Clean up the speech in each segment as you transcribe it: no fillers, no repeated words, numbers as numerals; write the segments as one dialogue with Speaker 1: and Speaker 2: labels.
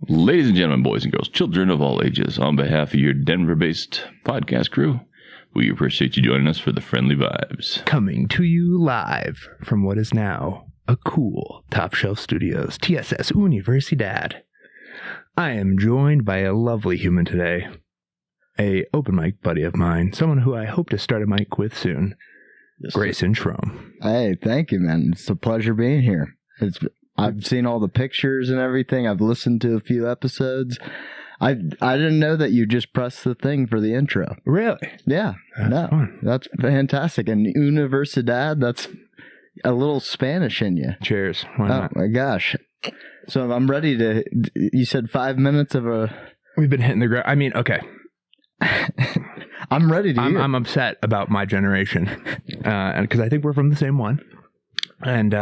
Speaker 1: Ladies and gentlemen, boys and girls, children of all ages, on behalf of your Denver-based podcast crew, we appreciate you joining us for the Friendly Vibes.
Speaker 2: Coming to you live from what is now a cool Top Shelf Studios, TSS Universidad. I am joined by a lovely human today, a open mic buddy of mine, someone who I hope to start a mic with soon, yes, Grayson Schrom.
Speaker 3: Hey, thank you, man. It's a pleasure being here. I've seen all the pictures and everything. I've listened to a few episodes. I didn't know that you just pressed the thing for the intro.
Speaker 2: Really?
Speaker 3: Yeah.
Speaker 2: That's fun.
Speaker 3: That's fantastic. And Universidad, that's a little Spanish in you.
Speaker 2: Cheers. Why not?
Speaker 3: Oh, my gosh. So I'm ready to... You said 5 minutes of a...
Speaker 2: We've been hitting the ground. I mean, okay.
Speaker 3: I'm ready to hear.
Speaker 2: I'm upset about my generation. And because I think we're from the same one. And...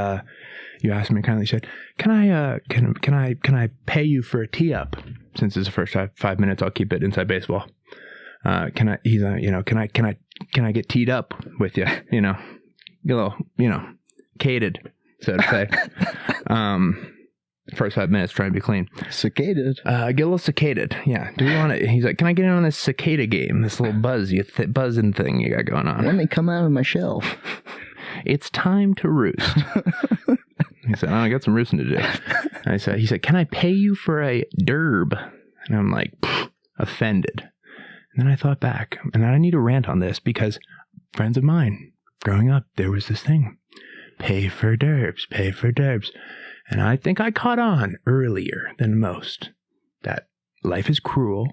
Speaker 2: you asked me kindly, said, can I pay you for a tee up? Since it's the first 5 minutes, I'll keep it inside baseball. Can I get teed up with you? You know, get a little, cated, so to say. First 5 minutes, trying to be clean.
Speaker 3: Cicated.
Speaker 2: Get a little cicated. Yeah. Do we want it? He's like, can I get in on this cicada game? This little buzzing thing you got going on.
Speaker 3: Let me come out of my shell.
Speaker 2: It's time to roost. He said, I got some roosting to do. He said, can I pay you for a derb? And I'm like, offended. And then I thought back, and I need to rant on this because friends of mine, growing up, there was this thing, pay for derbs. And I think I caught on earlier than most that life is cruel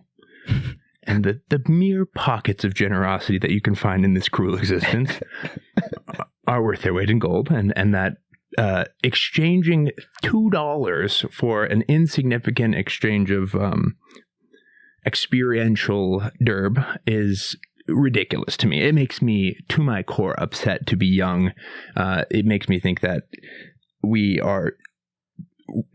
Speaker 2: and the mere pockets of generosity that you can find in this cruel existence are worth their weight in gold, and that exchanging $2 for an insignificant exchange of experiential derb is ridiculous to me. It makes me, to my core, upset to be young. It makes me think that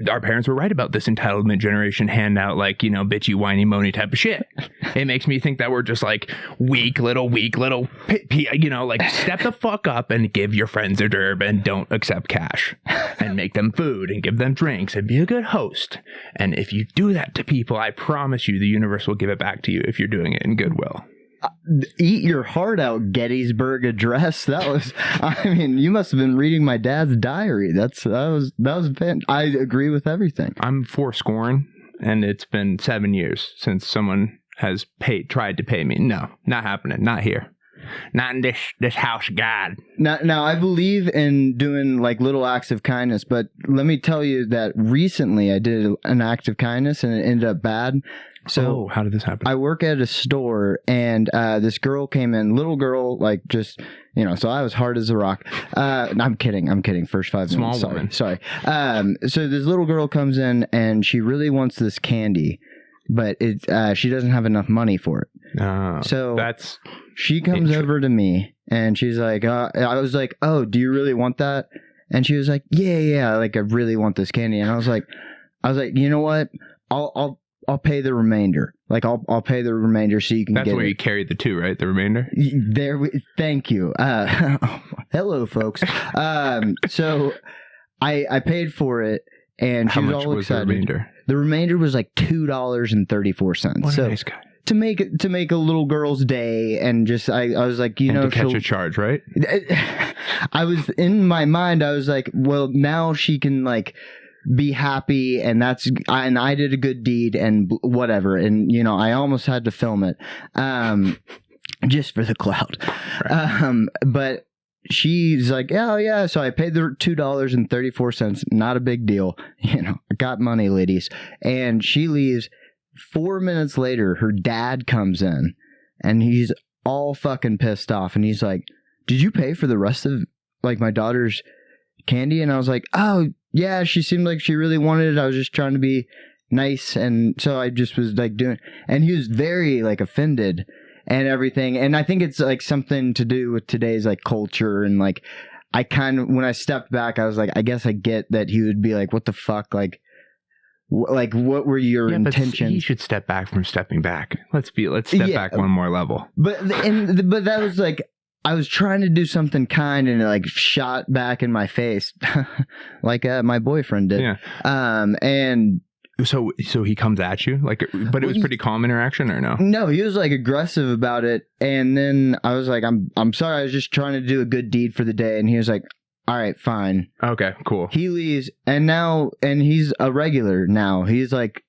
Speaker 2: our parents were right about this entitlement generation handout, like, bitchy, whiny, moany type of shit. It makes me think that we're just like weak little, like step the fuck up and give your friends a derb and don't accept cash and make them food and give them drinks and be a good host. And if you do that to people, I promise you the universe will give it back to you if you're doing it in goodwill.
Speaker 3: Eat your heart out, Gettysburg Address. You must have been reading my dad's diary. That was I agree with everything.
Speaker 2: I'm forsworn, and it's been 7 years since someone has tried to pay me. No, not happening. Not here. Not in this house, God.
Speaker 3: Now, I believe in doing like little acts of kindness, but let me tell you that recently I did an act of kindness and it ended up bad. So
Speaker 2: how did this happen?
Speaker 3: I work at a store, and this girl came in, little girl, like just, so I was hard as a rock. I'm kidding. First 5 minutes.
Speaker 2: Small woman.
Speaker 3: Sorry. So this little girl comes in, and she really wants this candy, but she doesn't have enough money for it. So she comes over to me, and she's like, I was like, oh, do you really want that? And she was like, yeah, like I really want this candy. And I was like, you know what? I'll pay the remainder. Like I'll pay the remainder so you can get it.
Speaker 2: That's where you carried the two, right? The remainder?
Speaker 3: Thank you. Hello, folks. So I paid for it, and she was all excited.
Speaker 2: The remainder?
Speaker 3: The remainder was like $2.34.
Speaker 2: What a nice guy.
Speaker 3: To make a little girl's day, and just I was like,
Speaker 2: to catch a charge, right?
Speaker 3: I was in my mind. I was like, well, now she can like be happy, and I did a good deed and whatever, and I almost had to film it just for the clout. Right. But she's like, oh yeah, so I paid the $2.34, not a big deal, I got money, ladies. And she leaves. 4 minutes later, her dad comes in, and he's all fucking pissed off, and he's like, did you pay for the rest of like my daughter's candy? And I was like, oh yeah, she seemed like she really wanted it. I was just trying to be nice, and so I just was like doing. And he was very like offended and everything. And I think it's like something to do with today's like culture, and like I kind of, when I stepped back, I was like, I guess I get that he would be like, what the fuck, like what were your intentions?
Speaker 2: He should step back from stepping back. Let's step back one more level.
Speaker 3: But that was like, I was trying to do something kind, and it like shot back in my face like my boyfriend did.
Speaker 2: Yeah.
Speaker 3: And
Speaker 2: So he comes at you like, but it was pretty calm interaction or no?
Speaker 3: No, he was like aggressive about it, and then I was like, I'm sorry, I was just trying to do a good deed for the day, and he was like, all right, fine.
Speaker 2: Okay, cool.
Speaker 3: He leaves, and he's a regular now. He's like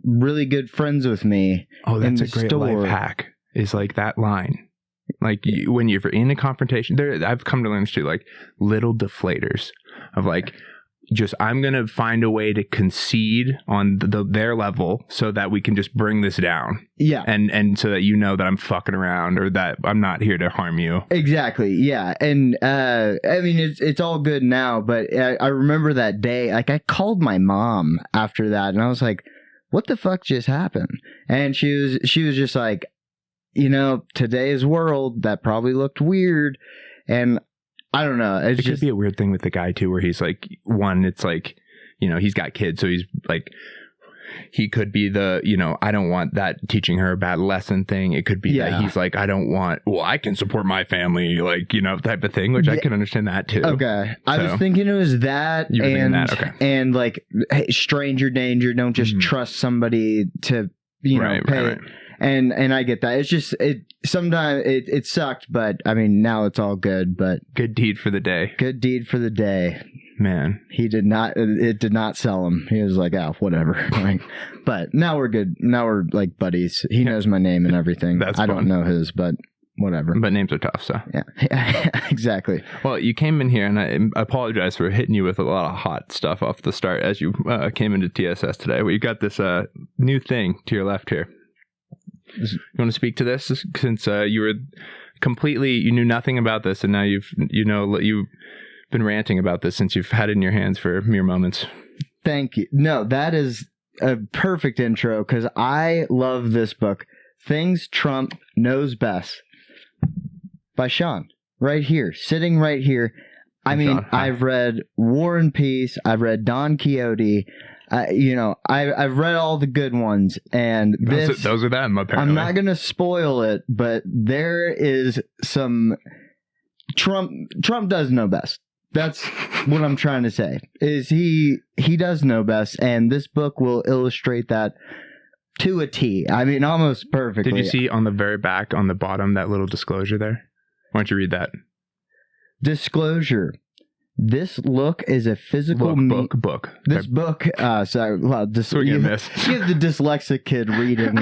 Speaker 3: really good friends with me.
Speaker 2: Oh, that's a great
Speaker 3: store.
Speaker 2: life hack. Is like that line. Like when you're in a confrontation, I've come to learn this too, like little deflators of like, just I'm going to find a way to concede on their level so that we can just bring this down.
Speaker 3: Yeah.
Speaker 2: And so that you know that I'm fucking around or that I'm not here to harm you.
Speaker 3: Exactly. Yeah. And I mean, it's all good now, but I remember that day, like I called my mom after that and I was like, what the fuck just happened? And she was just like, you know, today's world, that probably looked weird. And I don't know.
Speaker 2: It could be a weird thing with the guy too, where he's like, one, it's like, you know, he's got kids. So he's like, he could be the, you know, I don't want that teaching her a bad lesson thing. It could be that he's like, I can support my family, like, you know, type of thing, which I can understand that too.
Speaker 3: Okay. I was thinking it was that and like, hey, stranger danger. Don't just trust somebody to, you know, pay. Right. And I get that. It's just sometimes it sucked, but I mean now it's all good. But
Speaker 2: good deed for the day.
Speaker 3: Good deed for the day.
Speaker 2: Man,
Speaker 3: it did not sell him. He was like, oh, whatever. Like, but now we're good. Now we're like buddies. He knows my name and everything. I don't know his, but whatever.
Speaker 2: But names are tough, so
Speaker 3: yeah, exactly.
Speaker 2: Well, you came in here, and I apologize for hitting you with a lot of hot stuff off the start as you came into TSS today. Well, you got this new thing to your left here. You want to speak to this since you were you knew nothing about this, and now you've been ranting about this since you've had it in your hands for mere moments.
Speaker 3: Thank you. No, that is a perfect intro because I love this book, Things Trump Knows Best, by Sean, right here, sitting right here. I mean, Sean, I've read War and Peace. I've read Don Quixote. I've read all the good ones, and
Speaker 2: those are them. Apparently,
Speaker 3: I'm not going to spoil it, but there is some Trump does know best. That's what I'm trying to say. Is he does know best, and this book will illustrate that to a T. I mean, almost perfectly.
Speaker 2: Did you see on the very back, on the bottom, that little disclosure there? Why don't you read that?
Speaker 3: This look is a physical
Speaker 2: book.
Speaker 3: This book. Sorry, well, give the dyslexic kid reading.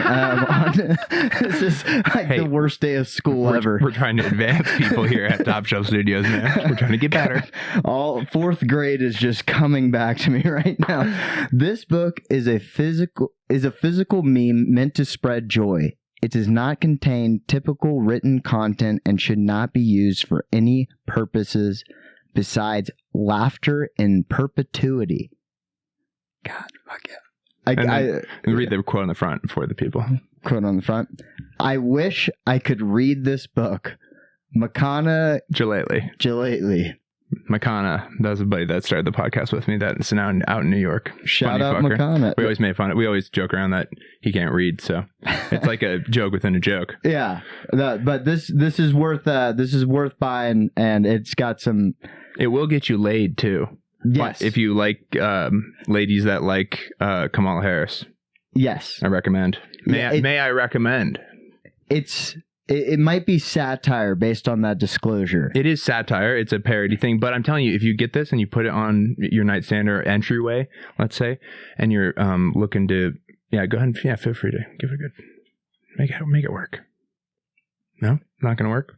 Speaker 3: This is like the worst day of school ever.
Speaker 2: We're trying to advance people here at Top Shelf Studios, man. We're trying to get better.
Speaker 3: All fourth grade is just coming back to me right now. This book is a physical meme meant to spread joy. It does not contain typical written content and should not be used for any purposes besides laughter in perpetuity. God, fuck yeah.
Speaker 2: I read the quote on the front for the people.
Speaker 3: Quote on the front. I wish I could read this book. Makana Jalali.
Speaker 2: Makana, that was a buddy that started the podcast with me that's now out in New York.
Speaker 3: Shout out Makana.
Speaker 2: We always made fun of it. We always joke around that he can't read, so it's like a joke within a joke.
Speaker 3: Yeah. But this is worth buying, and it's got some.
Speaker 2: It will get you laid too.
Speaker 3: Yes.
Speaker 2: If you like ladies that like Kamala Harris.
Speaker 3: Yes.
Speaker 2: I recommend. May I recommend?
Speaker 3: It might be satire based on that disclosure.
Speaker 2: It is satire. It's a parody thing. But I'm telling you, if you get this and you put it on your nightstand or entryway, let's say, and you're looking to, go ahead and feel free to give it a good, make it work. No? Not going to work?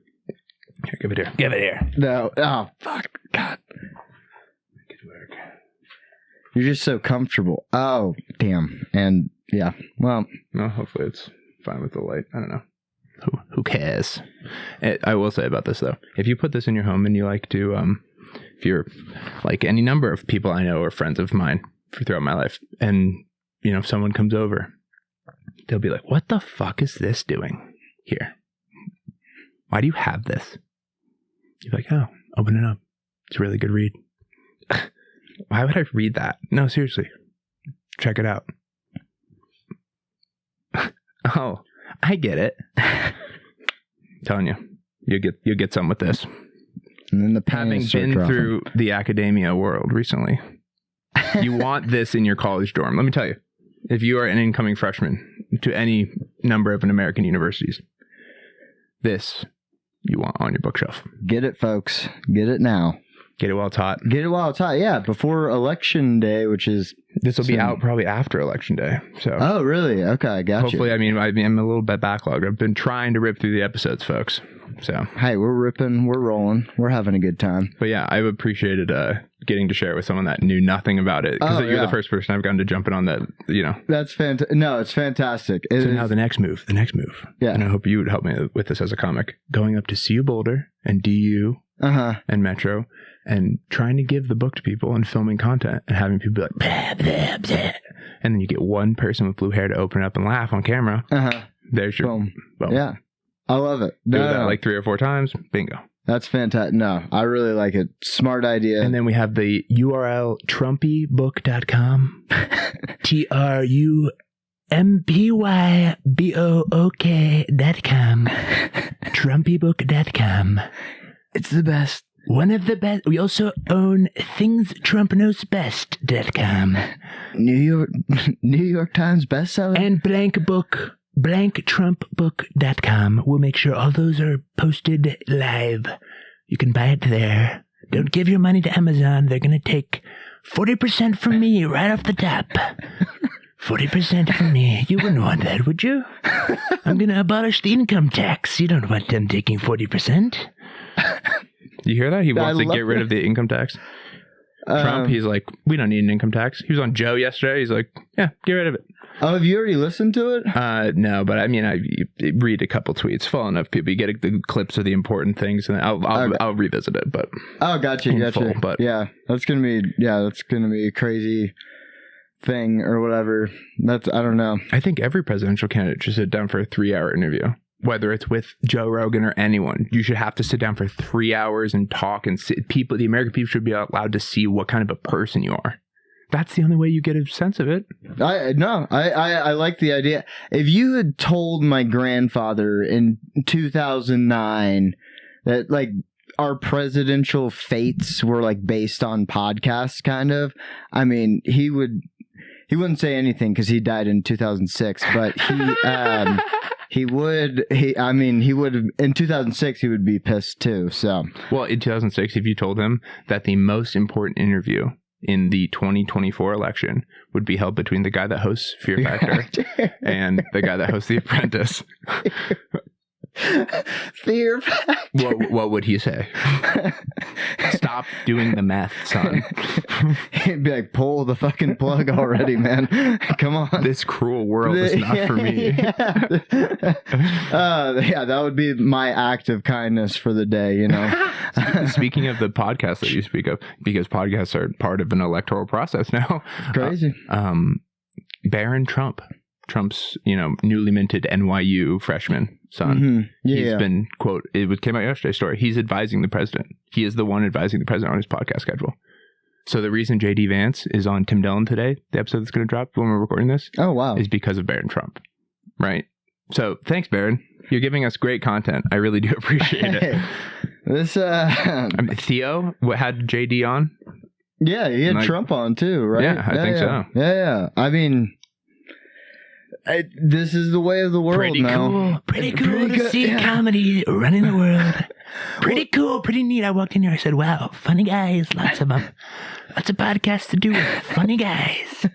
Speaker 2: Here, give it here. Give it here.
Speaker 3: No. Oh, fuck. God.
Speaker 2: Make it work.
Speaker 3: You're just so comfortable. Oh, damn. And, yeah. Well.
Speaker 2: No, hopefully it's fine with the light. I don't know. Who cares? I will say about this though, if you put this in your home and you like to, if you're like any number of people I know or friends of mine throughout my life, and if someone comes over, they'll be like, "What the fuck is this doing here? Why do you have this?" You're like, "Oh, open it up. It's a really good read." Why would I read that? No, seriously, check it out. Oh. I get it. I'm telling you, you'll get some with this.
Speaker 3: And then the
Speaker 2: having been through the academia world recently, You want this in your college dorm. Let me tell you, if you are an incoming freshman to any number of American universities, this you want on your bookshelf.
Speaker 3: Get it, folks. Get it now.
Speaker 2: Get it while it's hot.
Speaker 3: Get it while it's hot. Yeah, before election day, which is...
Speaker 2: This will be out probably after election day. So.
Speaker 3: Oh, really? Okay, I got
Speaker 2: Hopefully,
Speaker 3: you.
Speaker 2: I'm a little bit backlogged. I've been trying to rip through the episodes, folks. So.
Speaker 3: Hey, we're ripping. We're rolling. We're having a good time.
Speaker 2: But yeah, I've appreciated getting to share it with someone that knew nothing about it. Because you're the first person I've gotten to jump in on that,
Speaker 3: That's fantastic. No, it's fantastic.
Speaker 2: Now the next move.
Speaker 3: Yeah.
Speaker 2: And I hope you would help me with this as a comic. Going up to CU Boulder and DU and Metro and trying to give the book to people and filming content and having people be like, blah, blah, blah. And then you get one person with blue hair to open it up and laugh on camera. There's your boom.
Speaker 3: Yeah. I love it.
Speaker 2: Do that like 3 or 4 times. Bingo.
Speaker 3: That's fantastic. No, I really like it. Smart idea.
Speaker 2: And then we have the URL trumpybook.com. TRUMPYBOOK.com. Trumpybook.com.
Speaker 3: It's the best.
Speaker 2: One of the best. We also own thingstrumpknowsbest.com.
Speaker 3: New York Times bestseller.
Speaker 2: And blanktrumpbook.com. We'll make sure all those are posted live. You can buy it there. Don't give your money to Amazon. They're going to take 40% from me right off the top. 40% from me. You wouldn't want that, would you? I'm going to abolish the income tax. You don't want them taking 40%. You hear that? He wants to get rid of the income tax. Trump, he's like, we don't need an income tax. He was on Joe yesterday. He's like, yeah, get rid of it.
Speaker 3: Oh, have you already listened to it?
Speaker 2: No, but I mean, I read a couple tweets. Follow enough people. You get the clips of the important things, and I'll revisit it. But
Speaker 3: gotcha.
Speaker 2: Full, but
Speaker 3: yeah, that's gonna be a crazy thing or whatever. I don't know.
Speaker 2: I think every presidential candidate should sit down for a 3-hour interview. Whether it's with Joe Rogan or anyone, you should have to sit down for 3 hours and talk and the American people should be allowed to see what kind of a person you are. That's the only way you get a sense of it. I
Speaker 3: like the idea. If you had told my grandfather in 2009 that like our presidential fates were like based on podcasts, kind of, I mean, he wouldn't say anything because he died in 2006, but he would in 2006 he would be pissed too. So,
Speaker 2: well, in 2006, if you told him that the most important interview in the 2024 election would be held between the guy that hosts Fear Factor and the guy that hosts The Apprentice,
Speaker 3: Fear Factor,
Speaker 2: what would he say? Stop doing the math, son.
Speaker 3: He'd be like, pull the fucking plug already, man. Come on.
Speaker 2: This cruel world is not for me.
Speaker 3: Yeah, that would be my act of kindness for the day, you know.
Speaker 2: Speaking of the podcast that you speak of, because podcasts are part of an electoral process now.
Speaker 3: Crazy.
Speaker 2: Barron Trump's, newly minted NYU freshman son.
Speaker 3: Mm-hmm. Yeah,
Speaker 2: he's been, quote, came out yesterday, story. He's advising the president. He is the one advising the president on his podcast schedule. So the reason JD Vance is on Tim Dillon today, the episode that's going to drop when we're recording this, is because of Barron Trump. Right? So thanks, Barron. You're giving us great content. I really do appreciate it. Theo, what had JD on?
Speaker 3: Yeah, he had Trump on too, right?
Speaker 2: Yeah, I think so.
Speaker 3: Yeah. I mean, this is the way of the world now.
Speaker 2: Pretty cool to see comedy running the world. Pretty cool, pretty neat. I walked in here, I said, wow, funny guys, lots of them. Lots of podcasts to do with funny guys.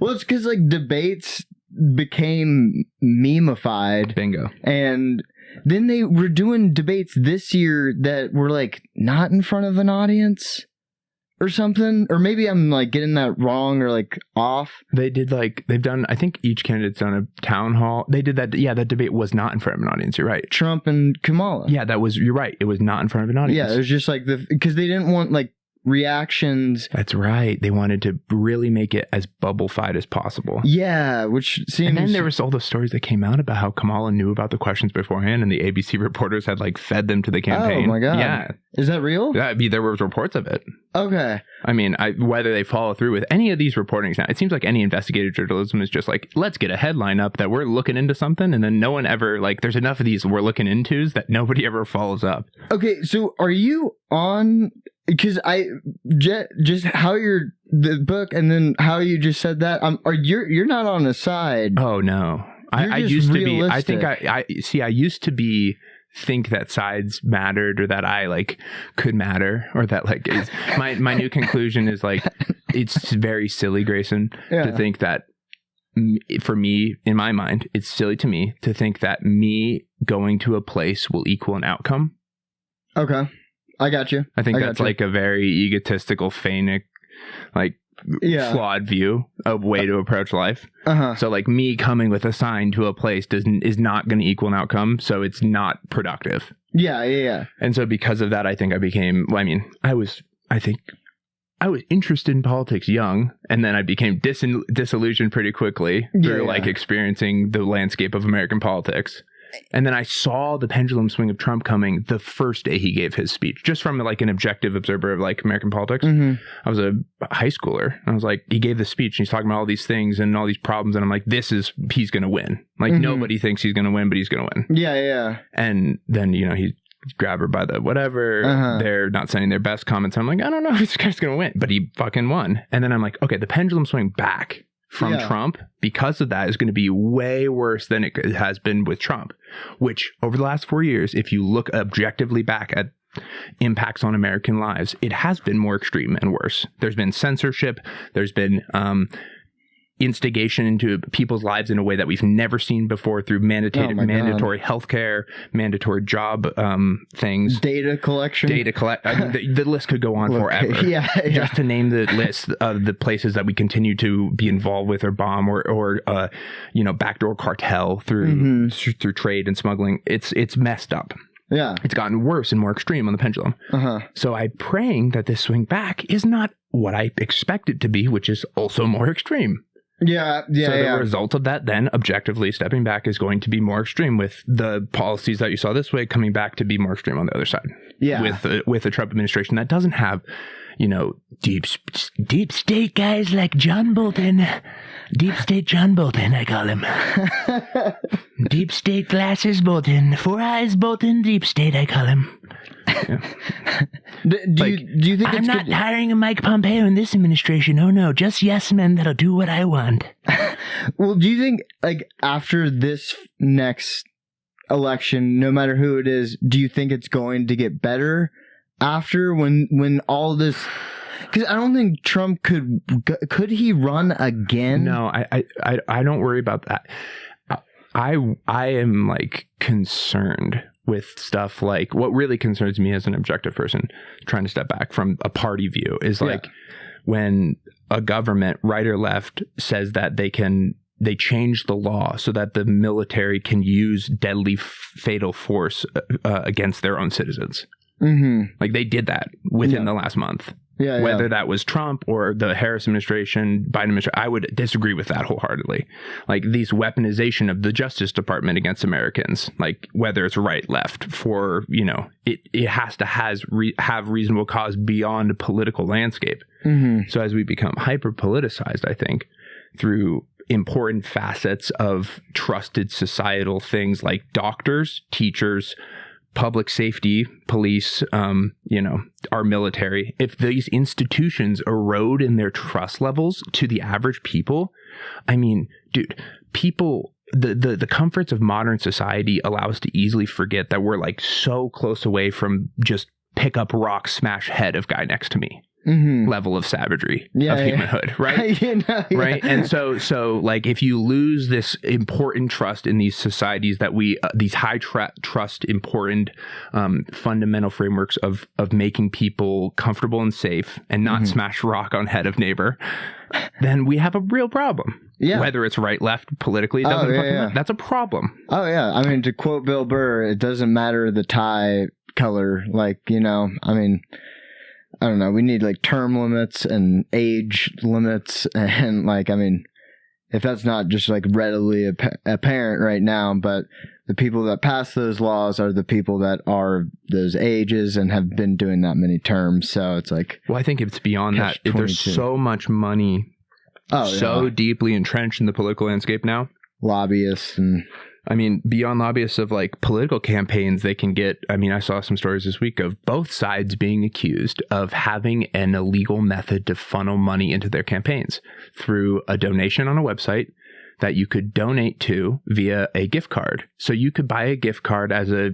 Speaker 3: Well, it's because like debates became meme-ified.
Speaker 2: Bingo.
Speaker 3: And then they were doing debates this year that were like not in front of an audience or something, or maybe I'm like getting that wrong or like off.
Speaker 2: They've done, I think each candidate's done a town hall. They did that. Yeah, that debate was not in front of an audience. You're right.
Speaker 3: Trump and Kamala.
Speaker 2: Yeah, you're right. It was not in front of an audience.
Speaker 3: Yeah, it was just like because they didn't want like reactions.
Speaker 2: That's right. They wanted to really make it as bubble-fied as possible.
Speaker 3: Yeah, which seems...
Speaker 2: And then there was all the stories that came out about how Kamala knew about the questions beforehand and the ABC reporters had like fed them to the campaign.
Speaker 3: Oh my God.
Speaker 2: Yeah.
Speaker 3: Is that real?
Speaker 2: Yeah, there was reports of it.
Speaker 3: Okay.
Speaker 2: I mean, whether they follow through with any of these reportings now, it seems like any investigative journalism is just like, let's get a headline up that we're looking into something, and then no one ever, like, there's enough of these we're looking into's that nobody ever follows up.
Speaker 3: Okay, so are you on because just how the book and then how you just said that, you're not on the side.
Speaker 2: Oh no, I used to be. I think I used to be. Think that sides mattered, or that I like could matter, or that like is my new conclusion is like it's very silly, Grayson, to think that for me, in my mind, it's silly to me to think that me going to a place will equal an outcome.
Speaker 3: Okay, I got you.
Speaker 2: I think that's like a very egotistical, feigning, like flawed view of way to approach life. So like me coming with a sign to a place is not going to equal an outcome, so it's not productive. And so because of that, I think I became, I was interested in politics young, and then I became disillusioned pretty quickly through like experiencing the landscape of American politics. And then I saw the pendulum swing of Trump coming the first day he gave his speech, just from like an objective observer of like American politics. I was a high schooler. I was like, he gave the speech and he's talking about all these things and all these problems. And I'm like, he's going to win. Like nobody thinks he's going to win, but he's going to win. And then, he grab her by the whatever. They're not sending their best comments. I'm like, I don't know if this guy's going to win, but he fucking won. And then I'm like, okay, the pendulum swing back from Trump because of that is going to be way worse than it has been with Trump, which over the last 4 years, if you look objectively back at impacts on American lives, it has been more extreme and worse. There's been censorship. There's been instigation into people's lives in a way that we've never seen before through mandatory healthcare, mandatory job things,
Speaker 3: data collection.
Speaker 2: The list could go on forever. Just to name the list of the places that we continue to be involved with or bomb or backdoor cartel through trade and smuggling. It's messed up. It's gotten worse and more extreme on the pendulum. So I'm praying that this swing back is not what I expect it to be, which is also more extreme. So the result of that then, objectively stepping back, is going to be more extreme, with the policies that you saw this way coming back to be more extreme on the other side. With a Trump administration that doesn't have, deep state guys like John Bolton. Deep state John Bolton, I call him. Deep state glasses Bolton. 4 eyes Bolton. Deep state, I call him.
Speaker 3: Do you think
Speaker 2: I'm not hiring a Mike Pompeo in this administration? Oh no, just yes men that'll do what I want.
Speaker 3: Well, do you think like after this next election, no matter who it is, do you think it's going to get better after when all this? Because I don't think Trump could he run again?
Speaker 2: No, I don't worry about that. I am like concerned with stuff like, what really concerns me as an objective person trying to step back from a party view is like when a government, right or left, says that they change the law so that the military can use deadly fatal force against their own citizens. Like they did that within the last month. Whether that was Trump or the Harris administration, Biden administration, I would disagree with that wholeheartedly. Like these weaponization of the Justice Department against Americans, like whether it's right, left, for, it has to have reasonable cause beyond a political landscape. So as we become hyper politicized, I think, through important facets of trusted societal things like doctors, teachers, public safety, police, our military, if these institutions erode in their trust levels to the average people, people, the comforts of modern society allow us to easily forget that we're like so close away from just pick up rock, smash head of guy next to me. Level of savagery of humanhood, right? Right. And so like if you lose this important trust in these societies that we these high trust important fundamental frameworks of making people comfortable and safe and not smash rock on head of neighbor, then we have a real problem. Whether it's right, left, politically, it doesn't fucking matter. That's a problem.
Speaker 3: To quote Bill Burr, it doesn't matter the tie color. Like, I don't know. We need like term limits and age limits, and like, if that's not just like readily apparent right now, but the people that pass those laws are the people that are those ages and have been doing that many terms. So it's like,
Speaker 2: well, I think it's beyond that. There's so much money, deeply entrenched in the political landscape now.
Speaker 3: Lobbyists and
Speaker 2: I mean, beyond lobbyists of like political campaigns, they can get, I mean, I saw some stories this week of both sides being accused of having an illegal method to funnel money into their campaigns through a donation on a website that you could donate to via a gift card. So you could buy a gift card as a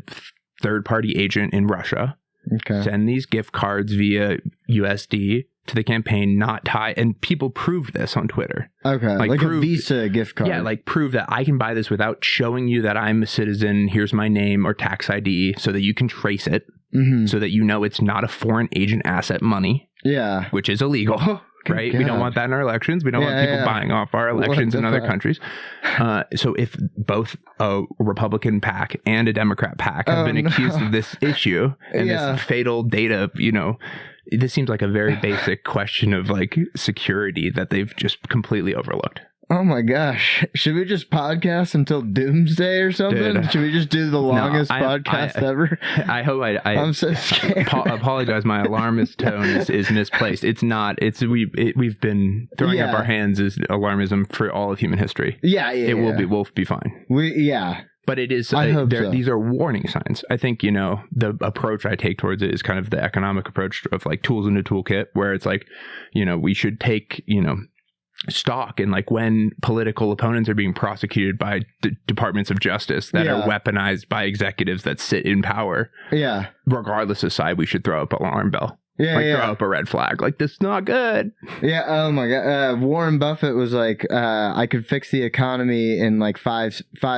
Speaker 2: third-party agent in Russia, send these gift cards via USD to the campaign, not tie, and people prove this on Twitter.
Speaker 3: Okay, like a Visa gift card.
Speaker 2: Yeah, like prove that I can buy this without showing you that I'm a citizen. Here's my name or tax ID so that you can trace it, so that you know it's not a foreign agent asset money.
Speaker 3: Yeah.
Speaker 2: Which is illegal. Right?
Speaker 3: God.
Speaker 2: We don't want that in our elections. We don't want people buying off our elections in other countries. So if both a Republican PAC and a Democrat PAC have been accused of this issue and this fatal data, you know, this seems like a very basic question of like security that they've just completely overlooked.
Speaker 3: Oh my gosh. Should we just podcast until doomsday or something?
Speaker 2: Dude,
Speaker 3: Should we just do the longest podcast ever?
Speaker 2: I hope I'm
Speaker 3: so scared.
Speaker 2: Apologize. My alarmist tone is misplaced. It's not. We've been throwing up our hands as alarmism for all of human history. We'll be fine. But it is, these are warning signs. I think, you know, the approach I take towards it is kind of the economic approach of like tools in the toolkit, where it's like, you know, we should take, you know, stock in like when political opponents are being prosecuted by departments of justice that are weaponized by executives that sit in power. Yeah. Regardless of side, we should throw up an alarm bell. Throw up a red flag. Like, this is not good. Yeah. Oh my God. Warren Buffett was like, I could fix the economy in like five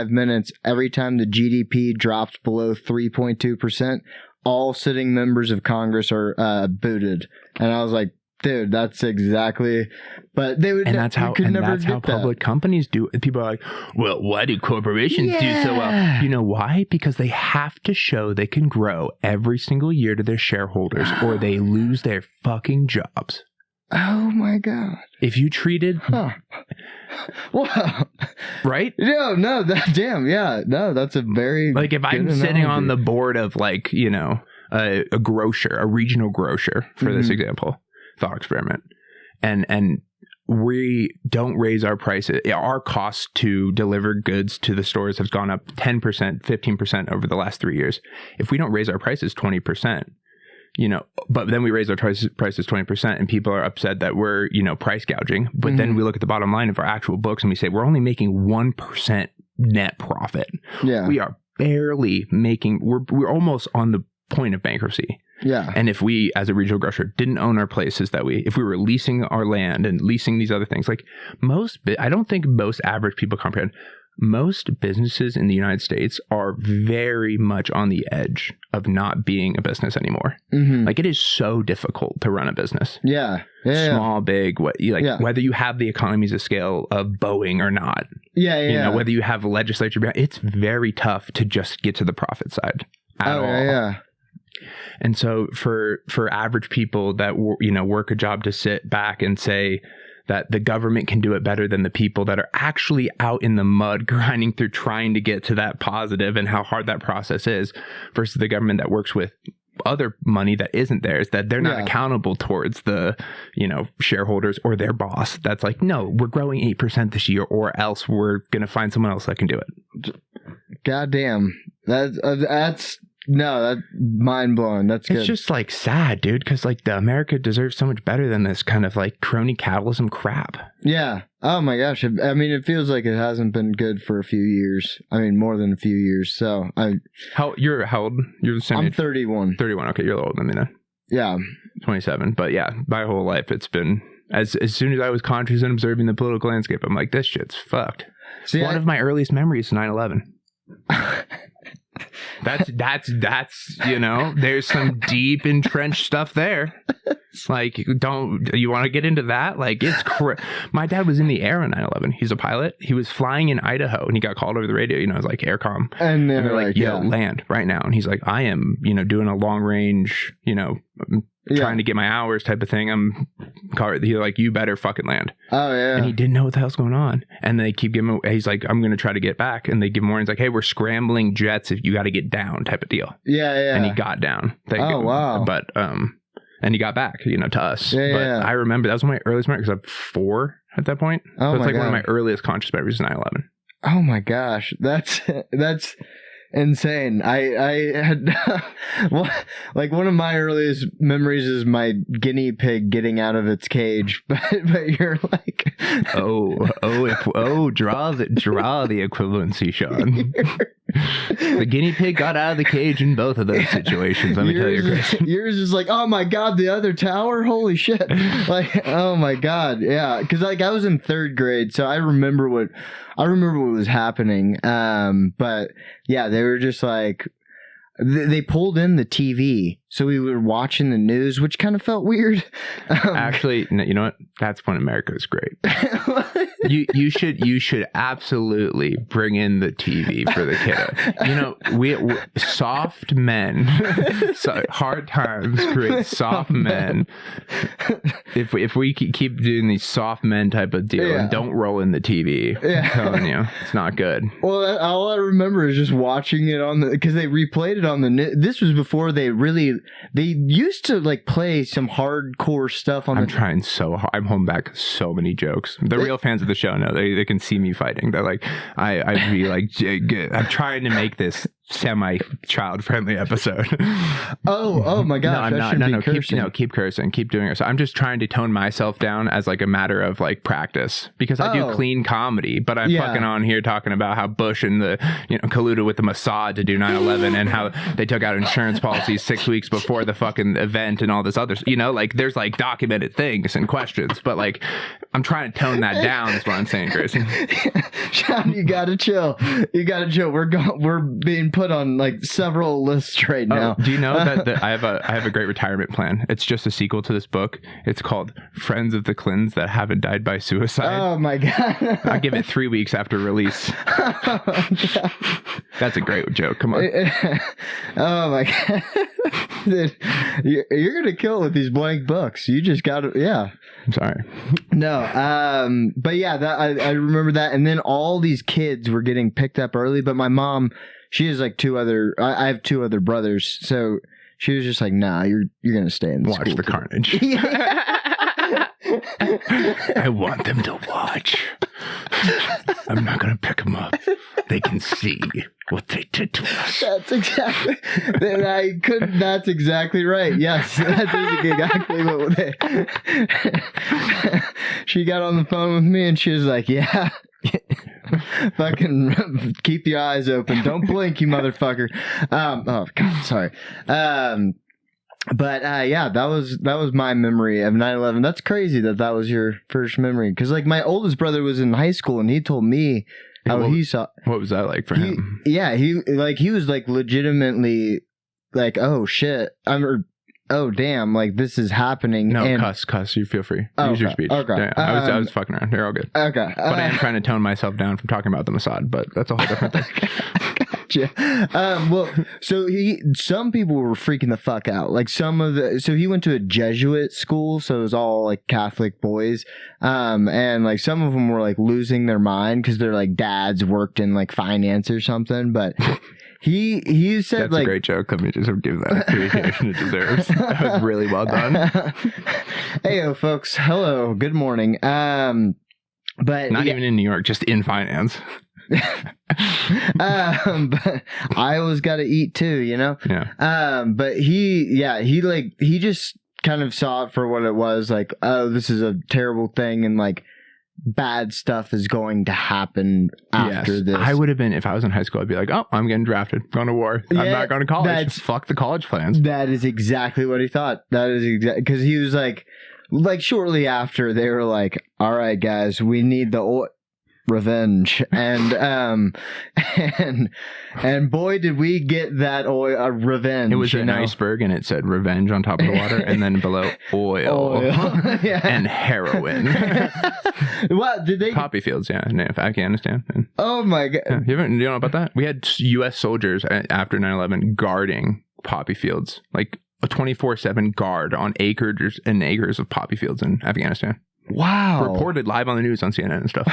Speaker 2: minutes. Every time the GDP drops below 3.2%, all sitting members of Congress are booted. And I was like, dude, that's exactly. But they would. And that's how. And that's how public companies do. And people are like, well, why do corporations do so well? You know why? Because they have to show they can grow every single year to their shareholders, or they lose their fucking jobs. Oh my God! If you treated. Wow. Right? No, that's a very. Like if I'm sitting on the board of like, you know, a grocer, a regional grocer, for this example. Thought experiment, and we don't raise our prices. Our cost to deliver goods to the stores has gone up 10%, 15% over the last 3 years. If we don't raise our prices 20%, you know, but then we raise our prices 20% and people are upset that we're, you know, price gouging. But then we look at the bottom line of our actual books and we say we're only making 1% net profit. Yeah, we are barely making. We're almost on the point of bankruptcy. Yeah. And if we, as a regional grocer, didn't own our places if we were leasing our land and leasing these other things, like I don't think most average people comprehend. Most businesses in the United States are very much on the edge of not being a business anymore. Like it is so difficult to run a business. Small, big, whether you have the economies of scale of Boeing or not. You know, whether you have a legislature behind, it's very tough to just get to the profit side at all. And so for average people that, you know, work a job to sit back and say that the government can do it better than the people that are actually out in the mud grinding through trying to get to that positive and how hard that process is, versus the government that works with other money that isn't theirs, that they're not accountable towards the, you know, shareholders or their boss. That's like, no, we're growing 8% this year or else we're going to find someone else that can do it. Goddamn. That's mind blowing. That's good. It's just like sad, dude, because like the America deserves so much better than this kind of like crony capitalism crap. Yeah. Oh my gosh. I mean, it feels like it hasn't been good for a few years. I mean, more than a few years. So how old? You're the same age? I'm 31. 31. Okay, you're older than me then. Yeah. 27. But yeah, my whole life it's been as soon as I was conscious and observing the political landscape, I'm like, this shit's fucked. See, one of my earliest memories is 9/11. That's you know, there's some deep entrenched stuff there. Like, you want to get into that? Like, my dad was in the air on 9/11. He's a pilot. He was flying in Idaho and he got called over the radio, you know, it was like aircom. And they're like, yo, land right now. And he's like, I am, you know, doing a long range, you know, trying to get my hours type of thing. He's like, you better fucking land. Oh yeah. And he didn't know what the hell's going on. And they keep giving him, he's like, I'm going to try to get back. And they give him warnings like, hey, we're scrambling jets if you got to get down type of deal. Yeah. And he got down. Wow. But, and he got back, you know, to us. I remember that was one of my earliest memories because I'm 4 at that point. So it's like one of my earliest conscious memories is 9/11.
Speaker 3: Oh my gosh, that's insane. I had like one of my earliest memories is my guinea pig getting out of its cage, but you're like,
Speaker 2: draw the equivalency, Sean. The guinea pig got out of the cage in both of those situations. Let me tell you, Chris.
Speaker 3: Yours is like, oh my god, the other tower, holy shit! Like, oh my god, yeah. Because like I was in 3rd grade, so I remember what was happening. But yeah, they were just like, they pulled in the TV, so we were watching the news, which kind of felt weird.
Speaker 2: Actually, you know what? That's when America was great. You should absolutely bring in the TV for the kiddo. You know, we soft men, hard times create soft men. If we keep doing these soft men type of deal and don't roll in the TV, I'm telling you, it's not good.
Speaker 3: Well, all I remember is just watching it because they replayed it on the news. This was before they used to like play some hardcore stuff on.
Speaker 2: I'm trying so hard. I'm holding back so many jokes. The real fans of the show know they can see me fighting. They're like, I'd be like, I'm trying to make this semi-child friendly episode.
Speaker 3: Oh my gosh!
Speaker 2: No, keep cursing, keep doing it. So I'm just trying to tone myself down as like a matter of like practice, because I do clean comedy, but I'm fucking on here talking about how Bush and colluded with the Mossad to do 9/11 and how they took out insurance policies 6 weeks before the fucking event and all this other, like there's like documented things and questions, but like I'm trying to tone that down. Is what I'm saying, Grayson.
Speaker 3: Sean, you gotta chill. We're being put on like several lists right now.
Speaker 2: Do you know that I have a great retirement plan? It's just a sequel to this book. It's called Friends of the Clintons That Haven't Died by Suicide.
Speaker 3: Oh my god!
Speaker 2: I give it 3 weeks after release. That's a great joke. Come on.
Speaker 3: Oh my god, dude, you're gonna kill it with these blank books. You just gotta, yeah.
Speaker 2: I'm sorry.
Speaker 3: No, but yeah, that I remember that, and then all these kids were getting picked up early. But my mom, she has like I have 2 other brothers, so she was just like, "Nah, you're gonna stay in the
Speaker 2: watch
Speaker 3: school
Speaker 2: the carnage." I want them to watch. I'm not gonna pick them up. They can see what they did to us.
Speaker 3: That's exactly. That's exactly right. Yes, that's exactly what they. She got on the phone with me and she was like, "Yeah, fucking keep your eyes open. Don't blink, you motherfucker." Oh God, sorry. But yeah, that was my memory of 9/11. That's crazy that was your first memory, because like my oldest brother was in high school and he told me how he saw.
Speaker 2: What was that like for him?
Speaker 3: Yeah, he was like legitimately like, oh shit, oh damn, like this is happening.
Speaker 2: No, cuss. You feel free. Use your speech. Okay. Yeah, I was fucking around. You're all good.
Speaker 3: Okay.
Speaker 2: But I am trying to tone myself down from talking about the Mossad, but that's a whole different thing.
Speaker 3: Gotcha. Well, so some people were freaking the fuck out. Like so he went to a Jesuit school, so it was all like Catholic boys. And like some of them were like losing their mind because their like dads worked in like finance or something, but He said
Speaker 2: that's
Speaker 3: like
Speaker 2: a great joke. Let me just give that appreciation it deserves. That was really well done.
Speaker 3: Heyo, folks. Hello. Good morning. But
Speaker 2: not even in New York, just in finance.
Speaker 3: But I always got to eat too, you know.
Speaker 2: Yeah.
Speaker 3: But he just kind of saw it for what it was. Like, oh, this is a terrible thing, and like, bad stuff is going to happen after this.
Speaker 2: I would have been, if I was in high school, I'd be like, oh, I'm getting drafted, going to war. I'm not going to college. Fuck the college plans.
Speaker 3: That is exactly what he thought. That is exactly, because he was like shortly after they were like, all right, guys, we need the revenge, and boy did we get that revenge.
Speaker 2: It was an iceberg and it said revenge on top of the water, and then below oil. Yeah. And heroin.
Speaker 3: What did they
Speaker 2: poppy fields? Yeah, in Afghanistan.
Speaker 3: Oh my god.
Speaker 2: Yeah, you don't know about that? We had U.S. soldiers after 9/11 guarding poppy fields, like a 24/7 guard on acres and acres of poppy fields in Afghanistan.
Speaker 3: Wow.
Speaker 2: Reported live on the news on CNN and stuff.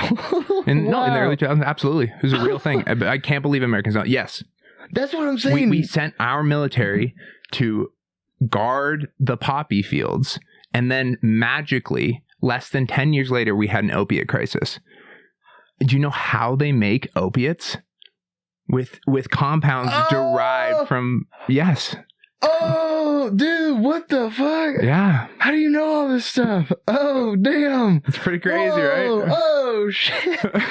Speaker 2: And
Speaker 3: wow.
Speaker 2: No, in the early 2000s, absolutely. It was a real thing. I can't believe Americans don't. Yes.
Speaker 3: That's what I'm saying.
Speaker 2: We sent our military to guard the poppy fields, and then magically, less than 10 years later, we had an opiate crisis. do you know how they make opiates? With compounds derived from, yes.
Speaker 3: Oh, dude, what the fuck?
Speaker 2: Yeah.
Speaker 3: How do you know all this stuff? Oh, damn.
Speaker 2: It's pretty crazy,
Speaker 3: Whoa.
Speaker 2: right?
Speaker 3: Oh, shit. What